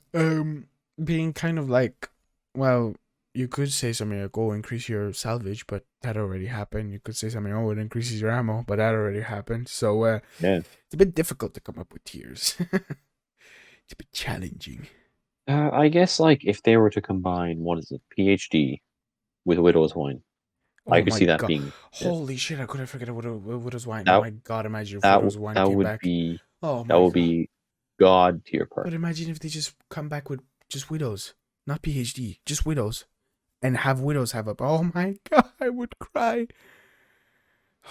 being kind of like, well, you could say something like, oh, increase your salvage, but that already happened. You could say something, oh, it increases your ammo, but that already happened. So yeah. it's a bit difficult to come up with tiers. It's a bit challenging. I guess like if they were to combine what is it, PhD with Widow's Wine, I Oh could my see that god. being yeah, Holy shit, I couldn't forget what was wine. Oh that my god, imagine if that Widow's wine that came would back. be Oh that my would god. be god tier perk. But imagine if they just come back with just Widows. Not PhD, just Widows. And have Widows have up. Oh my god, I would cry.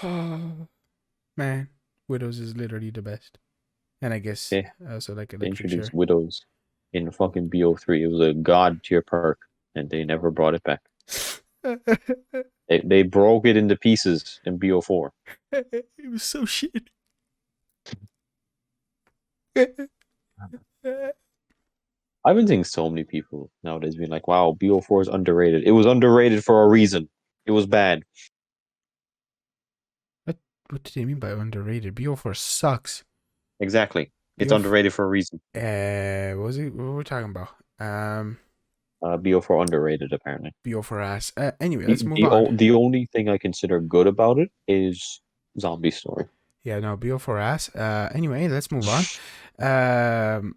Oh, man. Widows is literally the best. And I guess Yeah, I also like they Electric introduced Share. Widows in fucking BO3. It was a god tier perk, and they never brought it back. They broke it into pieces in BO4. It was so shit. I've been seeing so many people nowadays being like, wow, BO4 is underrated. It was underrated for a reason. It was bad. what, what did they mean by underrated? BO4 sucks. Exactly. It's BO4, underrated for a reason. what was it? What were we talking about? BO4 underrated, apparently. BO4 ass. Anyway, The, let's move the, on. o- the only thing I consider good about it is Zombie Story. Yeah, no, BO4 ass. Anyway, let's move on. Um,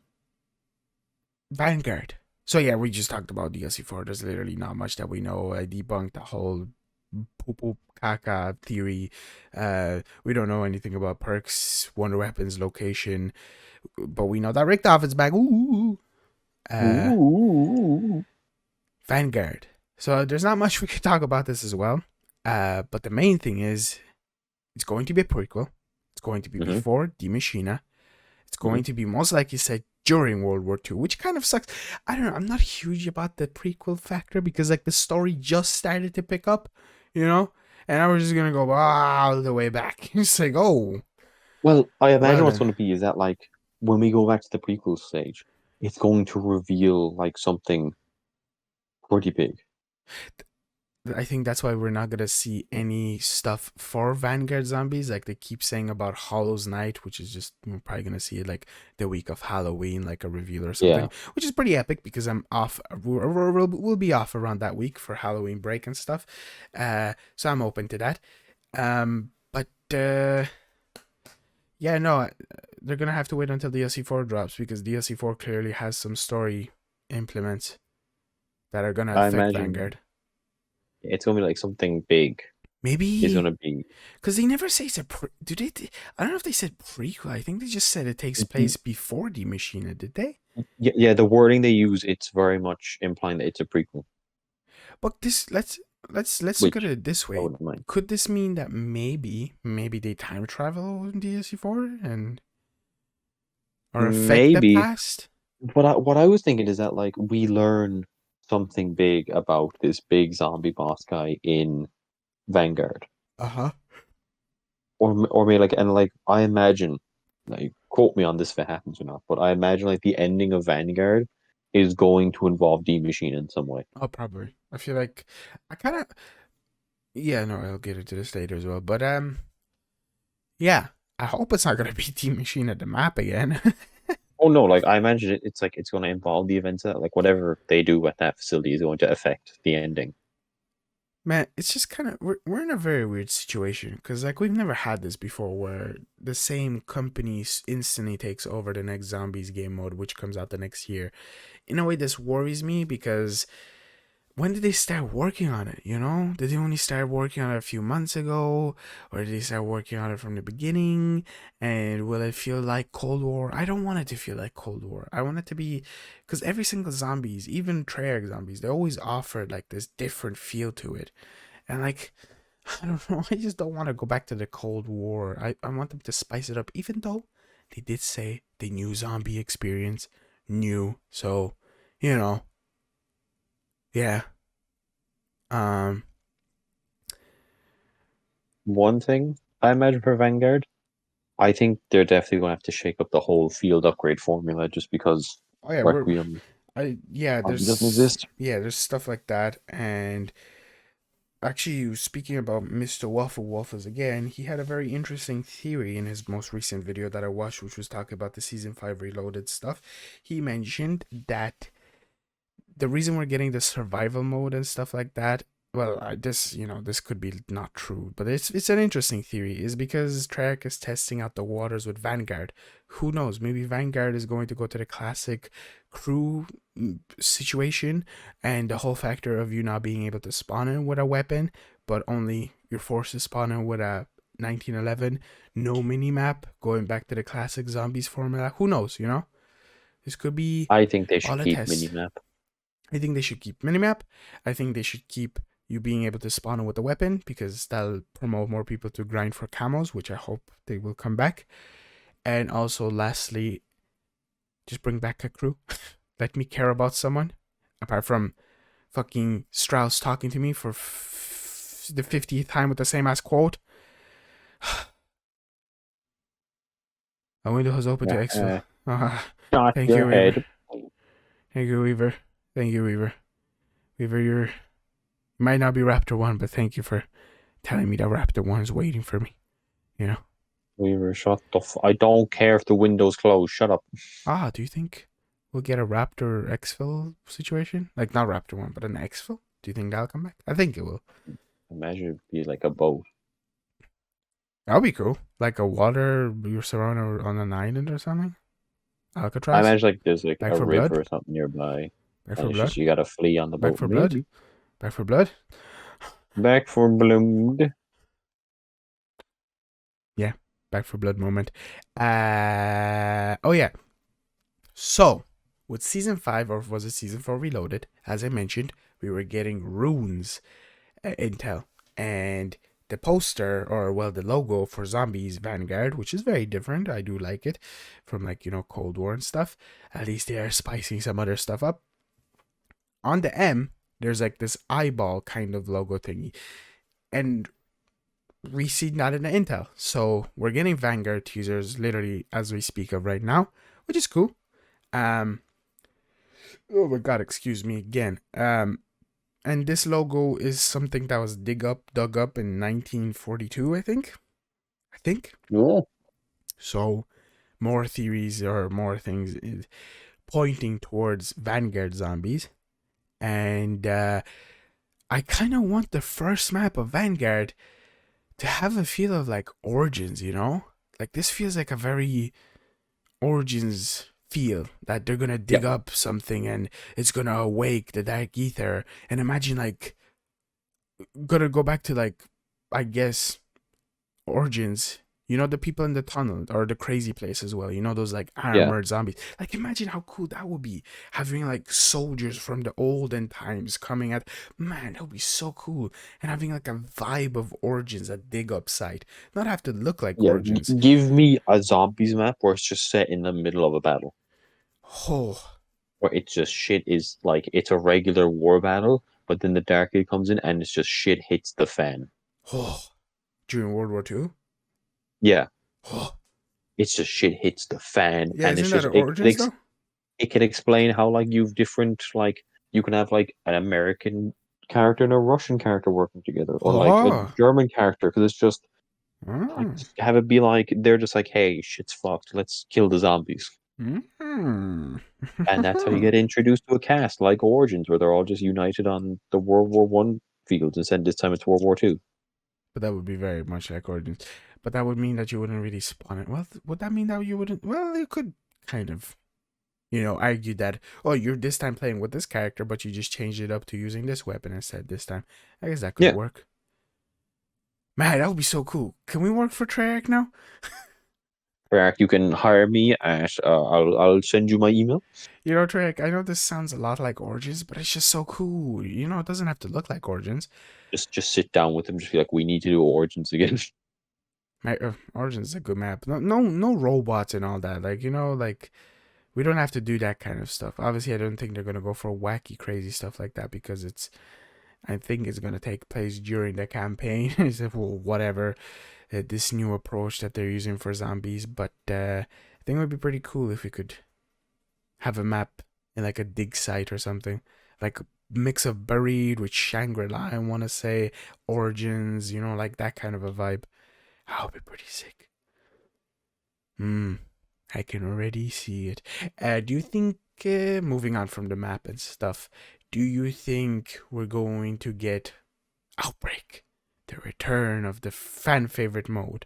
Vanguard. So yeah, we just talked about DLC4. There's literally not much that we know. I debunked the whole poo caca theory. We don't know anything about perks, wonder weapons, location, but we know that Richtofen's back. Ooh. Ooh. Vanguard. So there's not much we could talk about this as well. But the main thing is, it's going to be a prequel. It's going to be Mm-hmm. before Die Machina. It's Mm-hmm. going to be most likely set during World War II, which kind of sucks. I don't know. I'm not huge about the prequel factor because like the story just started to pick up, you know, and I was just gonna go all the way back. It's like, oh, Well, I imagine well what's then. going to be is that like when we go back to the prequel stage, it's going to reveal like something pretty big. I think that's why we're not gonna see any stuff for Vanguard Zombies. Like they keep saying about Hollow's Night, which is just we're probably gonna see it like the week of Halloween, like a reveal or Yeah, something, which is pretty epic because I'm off. We'll be off around that week for Halloween break and stuff. So I'm open to that. But yeah, no, they're gonna have to wait until DLC 4 drops because DLC 4 clearly has some story implements that are gonna I affect imagine Vanguard. it's gonna be like something big is Maybe gonna be. because they never say it's a do they? I don't know if they said prequel. I think they just said it takes place before the Machina. Did they? Yeah, yeah, the wording they use, it's very much implying that it's a prequel, But this let's look at which it this I way. wouldn't mind. Could this mean that maybe they time travel in DLC 4 and or affect the Maybe. past? What I was thinking is that like we learn something big about this big zombie boss guy in Vanguard, Uh-huh. or maybe like and like I imagine, like quote me on this if it happens or not, but I imagine like the ending of Vanguard is going to involve D Machine in some way. Oh, probably. I feel like I kind of yeah. No, I'll get into this later as well. But yeah. I hope it's not gonna be Team Machine at the map again. Oh no, like I imagine it's like it's going to involve the events that like whatever they do at that facility is going to affect the ending. Man, it's just kind of we're in a very weird situation because like we've never had this before where the same company instantly takes over the next zombies game mode which comes out the next year. In a way this worries me because when did they start working on it, you know? Did they only start working on it a few months ago? Or did they start working on it from the beginning? And will it feel like Cold War? I don't want it to feel like Cold War. I want it to be... Because every single zombies, even Treyarch zombies, they always offered like this different feel to it. And like, I don't know, I just don't want to go back to the Cold War. I want them to spice it up, even though they did say the new zombie experience, new. So, you know, yeah. Um, One thing I imagine for Vanguard, I think they're definitely going to have to shake up the whole field upgrade formula just because oh yeah, Requiem doesn't exist. there's stuff like that, and actually, speaking about Mr. Waffle Waffles again, he had a very interesting theory in his most recent video that I watched, which was talking about the season 5 Reloaded stuff. He mentioned that the reason we're getting the survival mode and stuff like that, well, this could be not true, but it's an interesting theory, is because Treyarch is testing out the waters with Vanguard. Who knows? Maybe Vanguard is going to go to the classic crew situation, and the whole factor of you not being able to spawn in with a weapon, but only your forces spawn in with a 1911 no mini map, going back to the classic zombies formula. Who knows? You know, this could be I think they should all a keep test. minimap. I think they should keep minimap. I think they should keep you being able to spawn in with a weapon because that'll promote more people to grind for camos, which I hope they will come back. And also, lastly, just bring back a crew. Let me care about someone. Apart from fucking Strauss talking to me for the 50th time with the same ass quote. A window has opened to exfil. Not Thank your you, Weaver. head. Thank you, Weaver. Thank you, Weaver. Weaver, you might not be Raptor 1, but thank you for telling me that Raptor 1 is waiting for me. You know? Weaver, shut the I don't care if the window's closed. Shut up. Do you think we'll get a Raptor exfil situation? Like, not Raptor 1, but an exfil? Do you think that'll come back? I think it will. Imagine it'd be like a boat. That'll be cool. Like a water, you're surrounded on an island or something? I Alcatraz? imagine like there's like Back a for river blood? or something nearby, Back and for it's blood? just you gotta flee on the Back boat. for blood? Maybe Back for blood? back for blood. Yeah, back for blood moment. Oh yeah. So, with season 5, or was it season 4 Reloaded, as I mentioned, we were getting runes intel. And the poster, or well, the logo for Zombies Vanguard, which is very different. I do like it from like, Cold War and stuff. At least they are spicing some other stuff up. On the M, there's like this eyeball kind of logo thingy. And we see that in the intel. So we're getting Vanguard teasers literally as we speak of right now, which is cool. Oh my god, excuse me again. And this logo is something that was dug up in 1942, I think. I think. Yeah. So more theories or more things pointing towards Vanguard Zombies. And I kind of want the first map of Vanguard to have a feel of like Origins, you know? Like this feels like a very Origins feel that they're gonna Yeah. dig up something and it's gonna awake the dark ether. And imagine like gonna go back to like, I guess, Origins. You know, the people in the tunnel or the crazy place as well. You know, those like Yeah. armored zombies. Like, imagine how cool that would be. Having like soldiers from the olden times coming at. Man, that would be so cool. And having like a vibe of Origins, a dig up site. Not have to look like Yeah. Origins. Give me a zombies map where it's just set in the middle of a battle. Oh, Where it's just shit is like it's a regular war battle, but then the Dark Age comes in and it's just shit hits the fan. oh. During World War II? Yeah. Oh. It's just shit hits the fan Yeah, and isn't it's that just Origins though? it can explain how like you've different like you can have like an American character and a Russian character working together or like a Oh. German character because it's just like Mm. have it be like they're just like hey shit's fucked let's kill the zombies Mm. and that's how you get introduced to a cast like Origins where they're all just united on the World War I fields instead this time it's World War II. But that would be very much like Origins. But that would mean that you wouldn't really spawn it. Well, would that mean that you wouldn't? Well, you could kind of, argue that, oh, you're this time playing with this character, but you just changed it up to using this weapon instead this time. I guess that could Yeah, work. Man, that would be so cool. Can we work for Treyarch now? Eric, you can hire me at I'll send you my email. Treyarch, I know this sounds a lot like Origins, but it's just so cool. It doesn't have to look like Origins. Just sit down with them just be like we need to do Origins again. Origins is a good map. No, no, no robots and all that. Like we don't have to do that kind of stuff. Obviously, I don't think they're gonna go for wacky, crazy stuff like that because I think it's gonna take place during the campaign. Well, whatever, this new approach that they're using for zombies. But I think it would be pretty cool if we could have a map in like a dig site or something, like a mix of Buried with Shangri-La. I want to say Origins, like that kind of a vibe. That would be pretty sick. Hmm. I can already see it. Do you think, moving on from the map and stuff, do you think we're going to get Outbreak, the return of the fan favorite mode?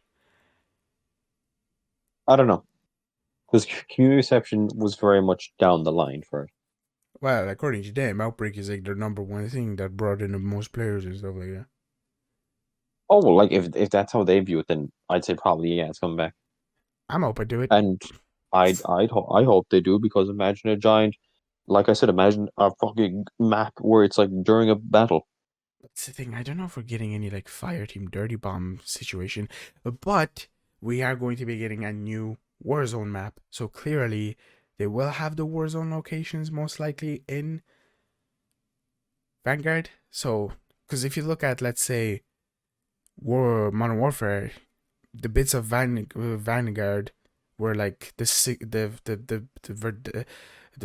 I don't know because community reception was very much down the line for it. Well, according to them, Outbreak is like their number one thing that brought in the most players and stuff like that. Oh well, like if that's how they view it, then I'd say probably yeah, it's coming back. I'm open to it. And I hope they do because imagine a giant, like I said, imagine a fucking map where it's like during a battle. That's the thing. I don't know if we're getting any like Fire Team Dirty Bomb situation, but we are going to be getting a new Warzone map. So clearly, they will have the Warzone locations most likely in Vanguard. So, because if you look at, let's say, Modern Warfare, the bits of Vanguard were like the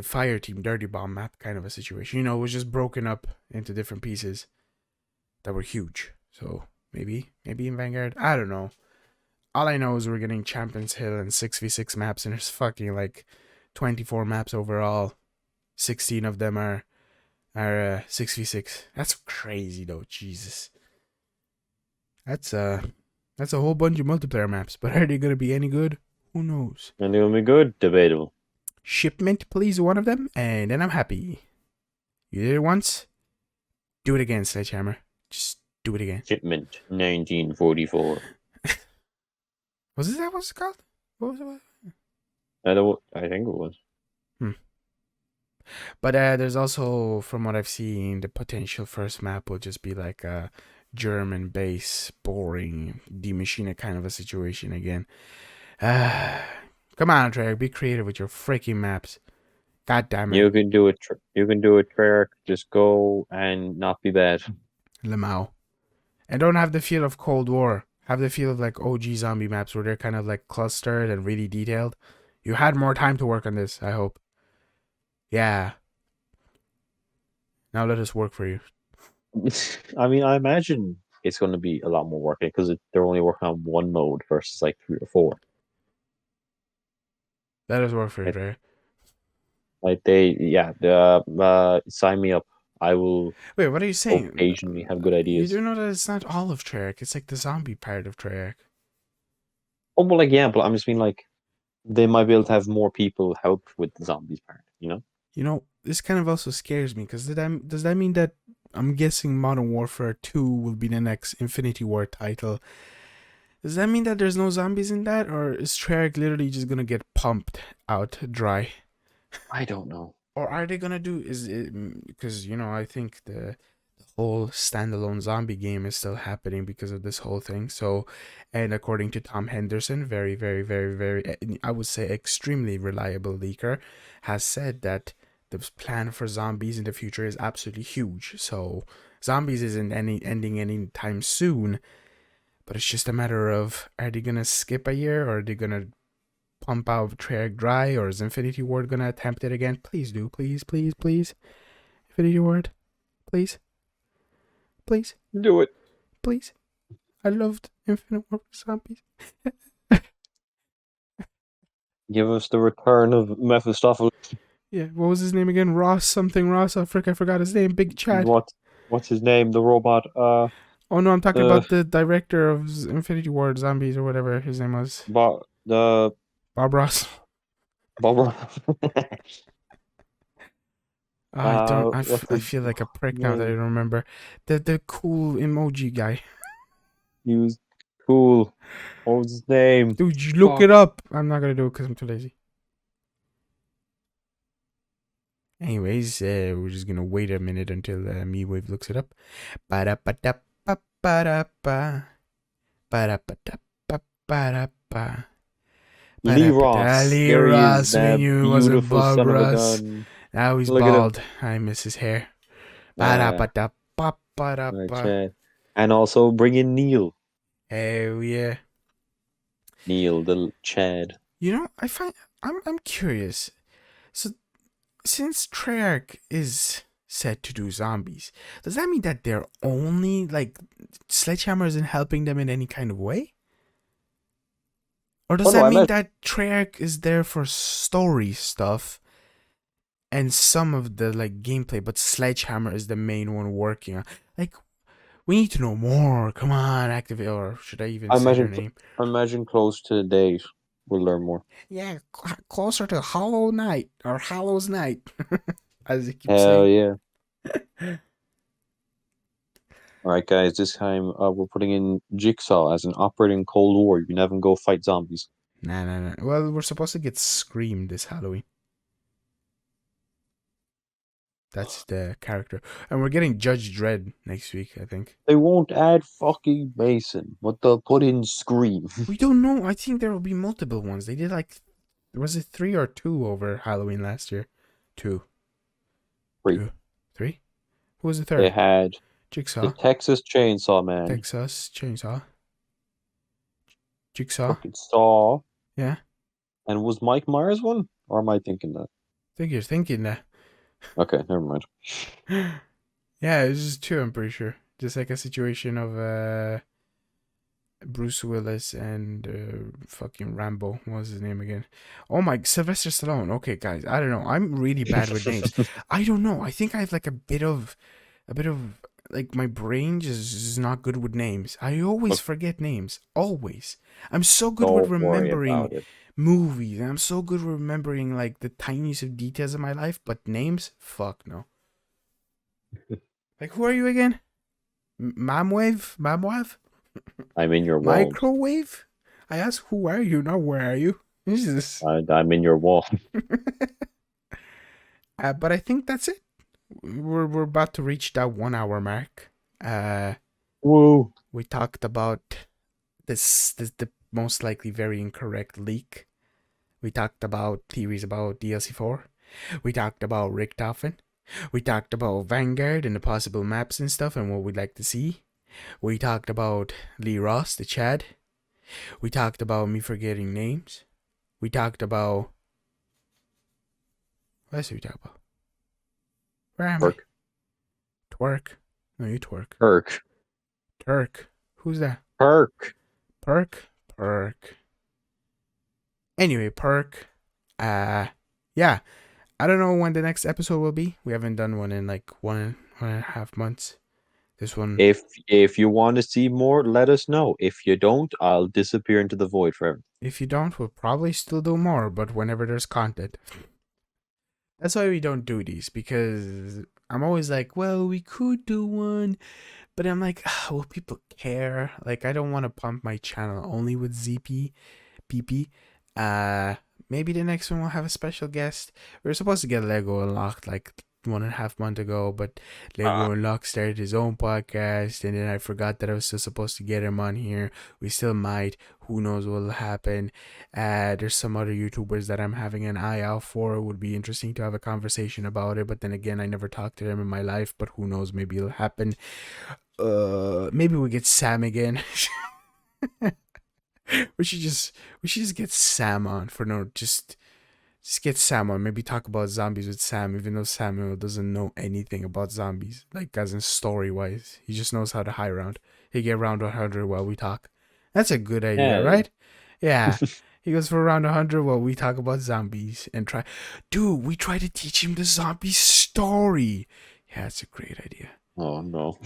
Fire Team Dirty Bomb map kind of a situation. It was just broken up into different pieces that were huge. So maybe in Vanguard, I don't know. All I know is we're getting Champions Hill and 6v6 maps, and there's fucking like 24 maps overall. 16 of them are 6v6. That's crazy though, Jesus. That's that's a whole bunch of multiplayer maps, but are they gonna be any good? Who knows? And it will be good, debatable. Shipment, please, one of them, and then I'm happy. You did it once, do it again, Sledgehammer. Just do it again. Shipment 1944. Was that what it's called? What was it? I think it was. But there's also, from what I've seen, the potential first map will just be like a German base, boring, demachine kind of a situation again. Come on, Treyarch, be creative with your freaking maps. God damn it. You can do it. You can do it, Treyarch. Just go and not be bad. Lamau. And don't have the feel of Cold War. Have the feel of like OG zombie maps where they're kind of like clustered and really detailed. You had more time to work on this, I hope. Yeah. Now let us work for you. I mean, I imagine it's going to be a lot more work because they're only working on one mode versus like three or four. That does work for Like, Treyarch. yeah, sign me up. I will Wait, what are you saying? occasionally have good You do ideas. know that it's not all of Treyarch. It's like the zombie part of Treyarch. Oh, well, like, yeah, but I'm just mean like they might be able to have more people help with the zombies part, you know? You know, this kind of also scares me because does that mean that I'm guessing Modern Warfare 2 will be the next Infinity War title? Does that mean that there's no zombies in that, or is Treyarch literally just gonna get pumped out dry? I don't know. Or are they gonna do is it because I think the whole standalone zombie game is still happening because of this whole thing. So, and according to Tom Henderson, very, I would say extremely reliable leaker, has said that the plan for zombies in the future is absolutely huge. So, zombies isn't ending anytime soon, but it's just a matter of, are they gonna skip a year, or are they gonna pump out Treyarch dry, or is Infinity Ward gonna attempt it again? Please do, please, Infinity Ward, please, please, Do it. please. I loved Infinite Warfare Zombies. Give us the return of Mephistopheles. Yeah, what was his name again? Ross something Ross. I forgot his name. Big Chad. What's his name? The robot. Oh no, I'm talking The about the director of Infinity Ward Zombies or whatever his name was. the Bob Ross. Bob. I don't. What's I his feel like a prick now that I name? don't remember. The cool emoji guy. He was cool. What was his name? Dude, you look it Fuck. up. I'm not gonna do it because I'm too lazy. Anyways, we're just gonna wait a minute until MeWave looks it up. Ba-da-ba-da-ba-ba-da-ba. Ba-da-ba-da-ba-ba-da-ba. Lee Ba-da-ba-da. Ross. Lee There he is, Ross, we that knew it wasn't beautiful Bob son of a Ross. gun. Now he's Look at him. bald. I miss his hair. Uh, right, Ba-da-ba-da-ba-ba-da-ba. Chad. And also bring in Neil. Hell yeah. Neil, the Chad. I find I'm curious. So since Treyarch is said to do zombies, does that mean that they're only like Sledgehammer isn't helping them in any kind of way? Or Oh does no, that I mean meant that Treyarch is there for story stuff and some of the like gameplay, but Sledgehammer is the main one working on? Like, we need to know more. Come on, Activate, or should I even I say their imagine name? I imagine close to the date we'll learn more. Yeah, closer to Hollow Knight or Hallow's Night, as you keep Hell saying. yeah. All right, guys. This time we're putting in Jigsaw as an operating Cold War. You can have him go fight zombies. Nah, nah, nah. Well, we're supposed to get Scream this Halloween. That's the character. And we're getting Judge Dredd next week, I think. They won't add fucking Mason, but they'll put in Scream. We don't know. I think there will be multiple ones. They did like, was it 3 or 2 over Halloween last year? 2. Free. 2. 3? Who was the They third? had the Jigsaw. Texas Chainsaw Man, Texas Chainsaw. Jigsaw. fucking Saw, Yeah. and was Mike Myers one? Or am I thinking that? I think you're thinking that. Okay, never mind. Yeah, it's just 2, I'm pretty sure. Just like a situation of Bruce Willis and fucking Rambo. What was his name again? Oh my, Sylvester Stallone. Okay, guys, I don't know. I'm really bad with names. I don't know. I think I have like a bit of like my brain just is not good with names. I always Look, forget names. Always. I'm so good with don't worry remembering about it. movies, and I'm so good with remembering like the tiniest of details of my life, but names, fuck no. Like, who are you again? Mamwave? Mamwave? I'm in your walls. Microwave? I asked, who are you, not where are you? Jesus. I'm in your wall. But I think that's it. We're about to reach that 1 hour mark. Uh, Woo. we talked about this the most likely very incorrect leak. We talked about theories about DLC 4. We talked about Richtofen. We talked about Vanguard and the possible maps and stuff and what we'd like to see. We talked about Lee Ross, the Chad. We talked about me forgetting names. We talked about... What else did we talk about? Where am I? Work. Twerk. No, you twerk. Perk. Turk. Who's that? Perk. Perk? Perk. Anyway, Perk. Yeah. I don't know when the next episode will be. We haven't done one in like one and a half months. This one, If you want to see more, let us know. If you don't, I'll disappear into the void forever. if you don't, we'll probably still do more, but whenever there's content. That's why we don't do these, because I'm always like, well, we could do one, but I'm like, will people care? Like, I don't want to pump my channel only with ZP, PP. Uh, Maybe the next one will have a special guest. We were supposed to get Lego Unlocked like 1.5 months ago, but Lego Unlocked started his own podcast, and then I forgot that I was still supposed to get him on here. We still might. Who knows what will happen? There's some other YouTubers that I'm having an eye out for. It would be interesting to have a conversation about it, but then again, I never talked to them in my life. But who knows? Maybe it'll happen. Maybe we get Sam again. we should just get Sam on for no just get Sam on. Maybe talk about zombies with Sam, even though Samuel doesn't know anything about zombies, like as in story wise. He just knows how to high round. He get round 100 while we talk. That's a good idea, Yeah. right? Yeah. He goes for round 100 while we talk about zombies and try. Dude, we try to teach him the zombie story. Yeah, it's a great idea. Oh no.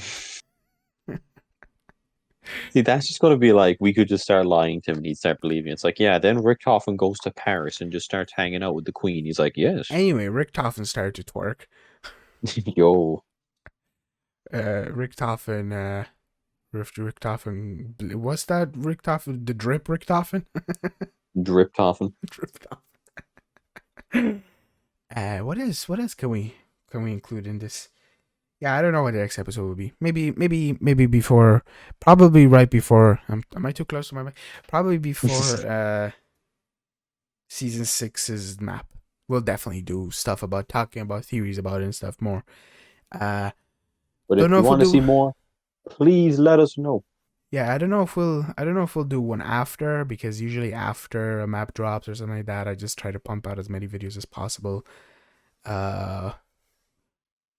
See, that's just gonna be like we could just start lying to him and he'd start believing. It's like, yeah, then Richtofen goes to Paris and just starts hanging out with the Queen. He's like, yes. Anyway, Richtofen started to twerk. Yo. Richtofen, Richtofen, what's that Richtofen? The drip Richtofen? Driptofen. Driptofen. What else can we include in this? Yeah, I don't know what the next episode will be. Maybe before, probably right before. Am I too close to my mic? Probably before season 6's map. We'll definitely do stuff about talking about theories about it and stuff more. But Don't if know you if we'll want to see do. more, please let us know. Yeah, I don't know if we'll do one after, because usually after a map drops or something like that, I just try to pump out as many videos as possible. Uh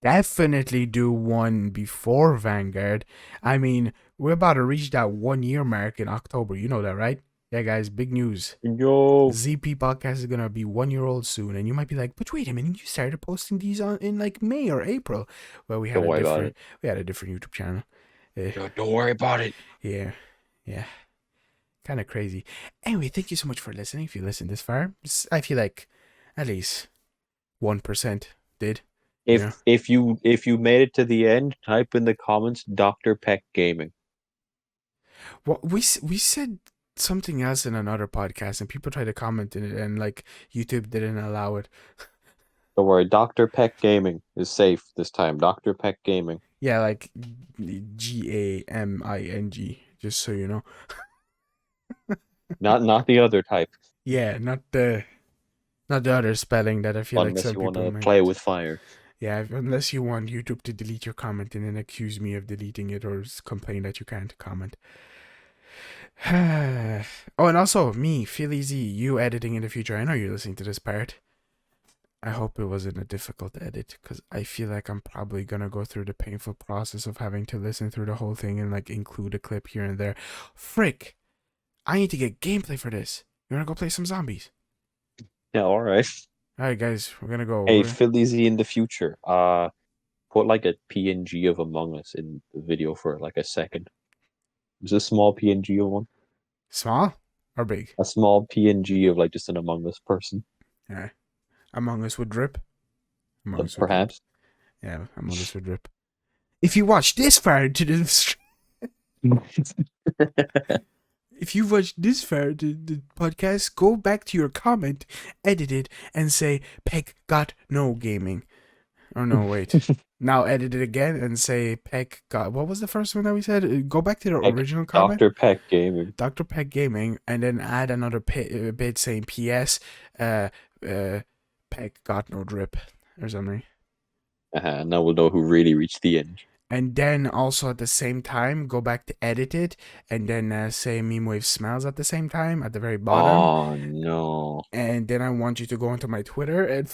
Definitely do one before Vanguard. I mean, we're about to reach that 1 year mark in October. You know that, right? Yeah, guys, big news. Yo. ZP podcast is gonna be 1 year old soon, and you might be like, "But wait a minute, you started posting these on in like May or April." Well, Don't worry about it. we had a different YouTube channel. Uh, Don't worry about it. yeah, yeah, kind of crazy. Anyway, thank you so much for listening. If you listened this far, I feel like at least 1% did. You know. If you made it to the end, type in the comments Dr. Peck Gaming. Well, we said something else in another podcast, and people tried to comment in it, and like YouTube didn't allow it. Don't worry, Dr. Peck Gaming is safe this time. Dr. Peck Gaming. Yeah, like GAMING. Just so you know. Not the other type. Yeah, not the other spelling that I feel like Unless some you want people to might. play with fire. Yeah, unless you want YouTube to delete your comment and then accuse me of deleting it or complain that you can't comment. Oh, and also me, Fili Zi, you editing in the future. I know you're listening to this part. I hope it wasn't a difficult edit, because I feel like I'm probably gonna go through the painful process of having to listen through the whole thing and like include a clip here and there. Frick! I need to get gameplay for this. You wanna go play some zombies? Yeah, all right. Alright, guys, we're gonna go. Hey, Fili Zi in the future. Put like a PNG of Among Us in the video for like a second. Just a small PNG of one. Small or big? A small PNG of like just an Among Us person, Yeah. Among Us would drip. Among Us would drip. perhaps. Yeah, Among Us would drip. If you watch this far into the if you watched this far the podcast, go back to your comment, edit it, and say Peck got no gaming. Or no, wait. Now edit it again and say Peck got. What was the first one that we said? Go back to the Peck, original comment. Dr. Peck Gaming. Dr. Peck Gaming, and then add another bit saying P.S. Peck got no drip or something. Now we'll know who really reached the end. And then also at the same time, go back to edit it, and then say Meme Wave Smells at the same time at the very bottom. Oh no. And then I want you to go onto my Twitter and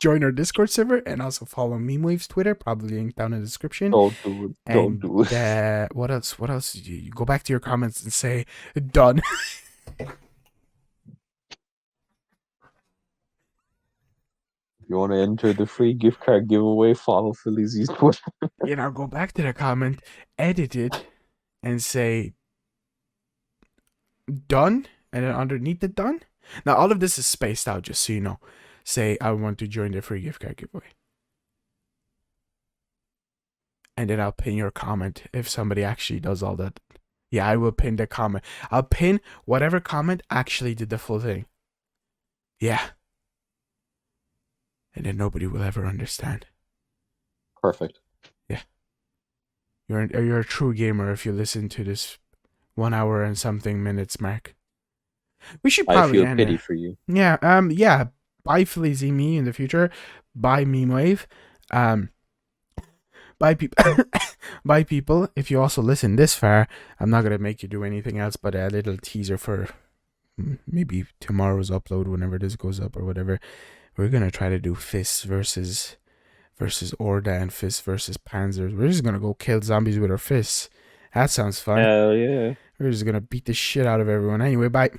join our Discord server, and also follow Memewave's Twitter, probably link down in the description. Don't do it. Don't And do it. what else? What else? You go back to your comments and say done. If you want to enter the free gift card giveaway, follow Fili Zi's Twitter. Go back to the comment, edit it, and say done, and then underneath the done. Now all of this is spaced out, just so you know. Say I want to join the free gift card giveaway, and then I'll pin your comment if somebody actually does all that. Yeah, I will pin the comment. I'll pin whatever comment actually did the full thing. Yeah. And then nobody will ever understand. Perfect. Yeah. You're a true gamer if you listen to this 1 hour and something minutes mark. We should probably I feel pity for you. Yeah, yeah. Bye Fili Zi me in the future. Bye Memewave. Bye people. Bye people. If you also listen this far, I'm not gonna make you do anything else but a little teaser for maybe tomorrow's upload, whenever this goes up or whatever. We're gonna try to do fists versus Orda and fists versus Panzers. We're just gonna go kill zombies with our fists. That sounds fun. Hell yeah. We're just gonna beat the shit out of everyone. Anyway, bye.